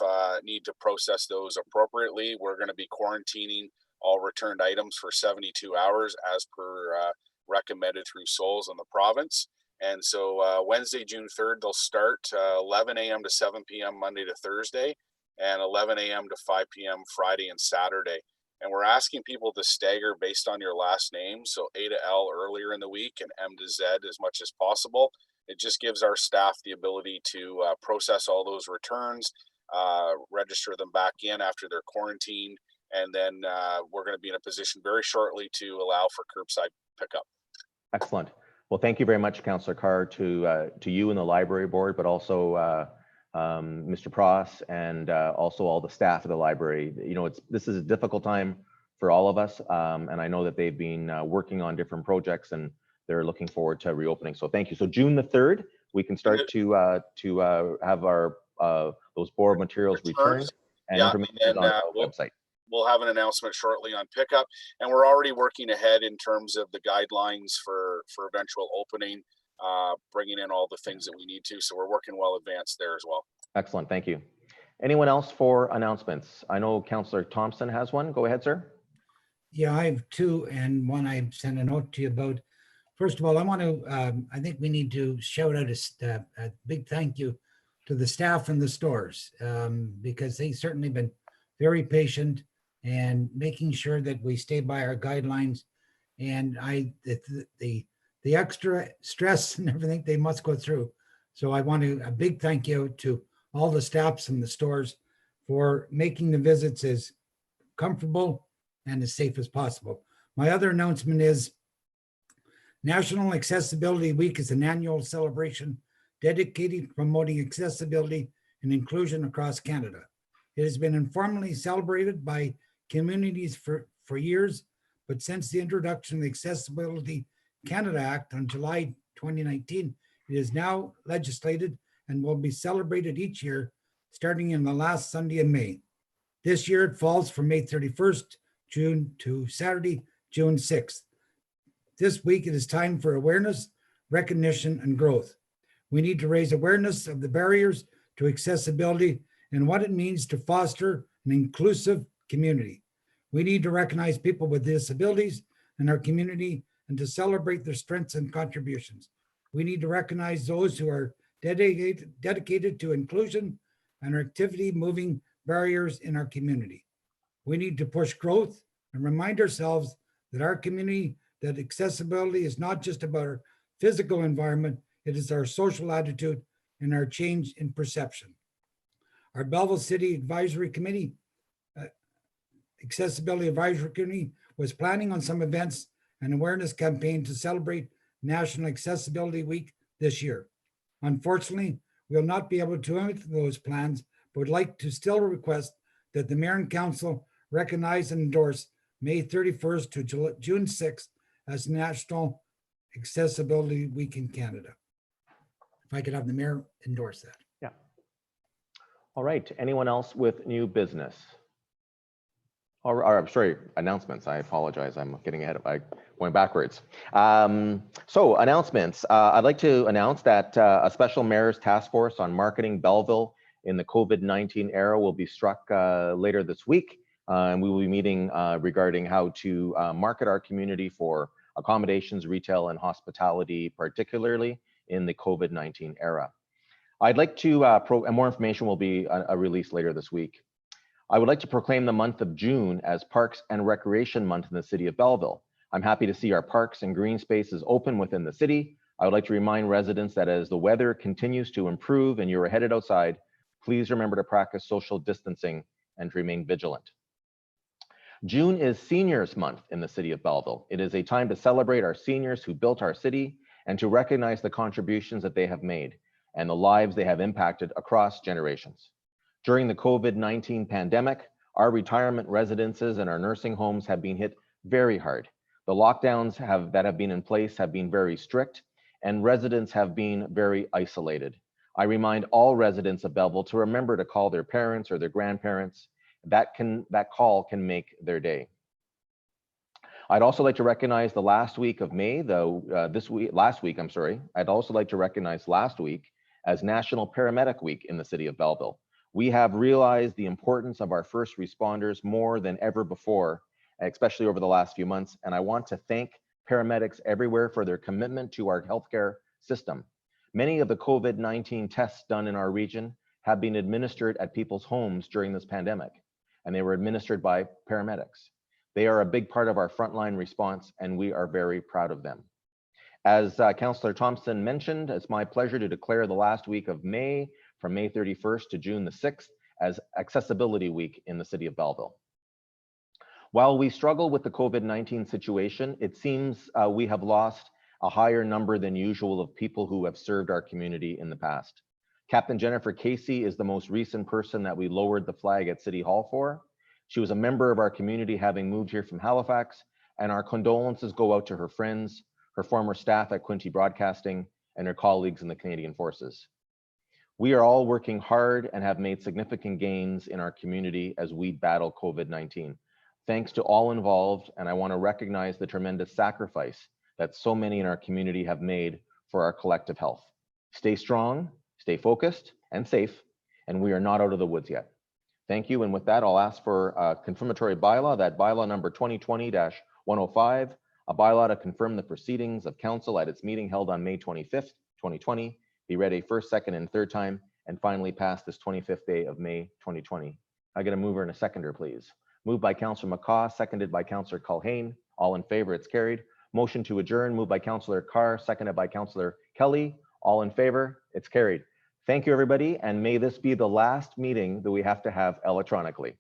need to process those appropriately. We're going to be quarantining all returned items for 72 hours as per recommended through SOLS in the province. And so Wednesday, June 3rd, they'll start 11 a.m. to 7 p.m. Monday to Thursday, and 11 a.m. to 5 p.m. Friday and Saturday. And we're asking people to stagger based on your last name. So A to L earlier in the week and M to Z as much as possible. It just gives our staff the ability to process all those returns, register them back in after they're quarantined, And then we're going to be in a position very shortly to allow for curbside pickup. Excellent. Well, thank you very much, Councillor Carr, to you and the library board, but also Mr. Pross and also all the staff of the library. You know, this is a difficult time for all of us, and I know that they've been working on different projects and they're looking forward to reopening. So thank you. So June the 3rd, we can start to have our those board materials returned and information is on our website. We'll have an announcement shortly on pickup, and we're already working ahead in terms of the guidelines for eventual opening, bringing in all the things that we need to. So we're working well advanced there as well. Excellent, thank you. Anyone else for announcements? I know Councillor Thompson has one. Go ahead, sir. Yeah, I have two, and one I sent a note to you about. First of all, I want to, I think we need to shout out a big thank you to the staff in the stores, because they've certainly been very patient and making sure that we stay by our guidelines. And the extra stress and everything they must go through. So I want a big thank you to all the staffs in the stores for making the visits as comfortable and as safe as possible. My other announcement is National Accessibility Week is an annual celebration dedicated to promoting accessibility and inclusion across Canada. It has been informally celebrated by communities for years, but since the introduction of the Accessibility Canada Act on July 2019, it is now legislated and will be celebrated each year, starting in the last Sunday in May. This year it falls from May 31st, June to Saturday, June 6th. This week it is time for awareness, recognition, and growth. We need to raise awareness of the barriers to accessibility and what it means to foster an inclusive community. We need to recognize people with disabilities in our community and to celebrate their strengths and contributions. We need to recognize those who are dedicated to inclusion and activity moving barriers in our community. We need to push growth and remind ourselves that our community, that accessibility is not just about our physical environment, it is our social attitude and our change in perception. Our Belleville City Advisory Committee, Accessibility Advisory Committee, was planning on some events and awareness campaign to celebrate National Accessibility Week this year. Unfortunately, we will not be able to implement those plans, but would like to still request that the Mayor and Council recognize and endorse May 31st to June 6th as National Accessibility Week in Canada. If I could have the Mayor endorse that. Yeah. All right, anyone else with new business? Or I'm sorry, announcements. I apologize. I'm getting ahead of, I went backwards. So announcements. I'd like to announce that a special mayor's task force on marketing Belleville in the COVID-19 era will be struck later this week. And we will be meeting regarding how to market our community for accommodations, retail, and hospitality, particularly in the COVID-19 era. I'd like to, and more information will be released later this week. I would like to proclaim the month of June as Parks and Recreation Month in the city of Belleville. I'm happy to see our parks and green spaces open within the city. I would like to remind residents that as the weather continues to improve and you're headed outside, please remember to practice social distancing and to remain vigilant. June is Seniors Month in the city of Belleville. It is a time to celebrate our seniors who built our city and to recognize the contributions that they have made and the lives they have impacted across generations. During the COVID-19 pandemic, our retirement residences and our nursing homes have been hit very hard. The lockdowns that have been in place have been very strict, and residents have been very isolated. I remind all residents of Belleville to remember to call their parents or their grandparents. That call can make their day. I'd also like to recognize the last week of May, I'd also like to recognize last week as National Paramedic Week in the city of Belleville. We have realized the importance of our first responders more than ever before, especially over the last few months. And I want to thank paramedics everywhere for their commitment to our healthcare system. Many of the COVID-19 tests done in our region have been administered at people's homes during this pandemic, and they were administered by paramedics. They are a big part of our frontline response, and we are very proud of them. As Councillor Thompson mentioned, it's my pleasure to declare the last week of May, from May 31st to June the 6th, as Accessibility Week in the city of Belleville. While we struggle with the COVID-19 situation, it seems we have lost a higher number than usual of people who have served our community in the past. Captain Jennifer Casey is the most recent person that we lowered the flag at City Hall for. She was a member of our community having moved here from Halifax, and our condolences go out to her friends, her former staff at Quinte Broadcasting, and her colleagues in the Canadian Forces. We are all working hard and have made significant gains in our community as we battle COVID-19. Thanks to all involved, and I want to recognize the tremendous sacrifice that so many in our community have made for our collective health. Stay strong, stay focused and safe, and we are not out of the woods yet. Thank you, and with that, I'll ask for a confirmatory bylaw, that bylaw number 2020-105, a bylaw to confirm the proceedings of council at its meeting held on May 25th, 2020, be read a first, second, and third time, and finally passed this 25th day of May 2020. I get a mover and a seconder, please. Moved by Councillor McCaw, seconded by Councillor Culhane. All in favor, it's carried. Motion to adjourn, moved by Councillor Carr, seconded by Councillor Kelly. All in favor, it's carried. Thank you, everybody, and may this be the last meeting that we have to have electronically.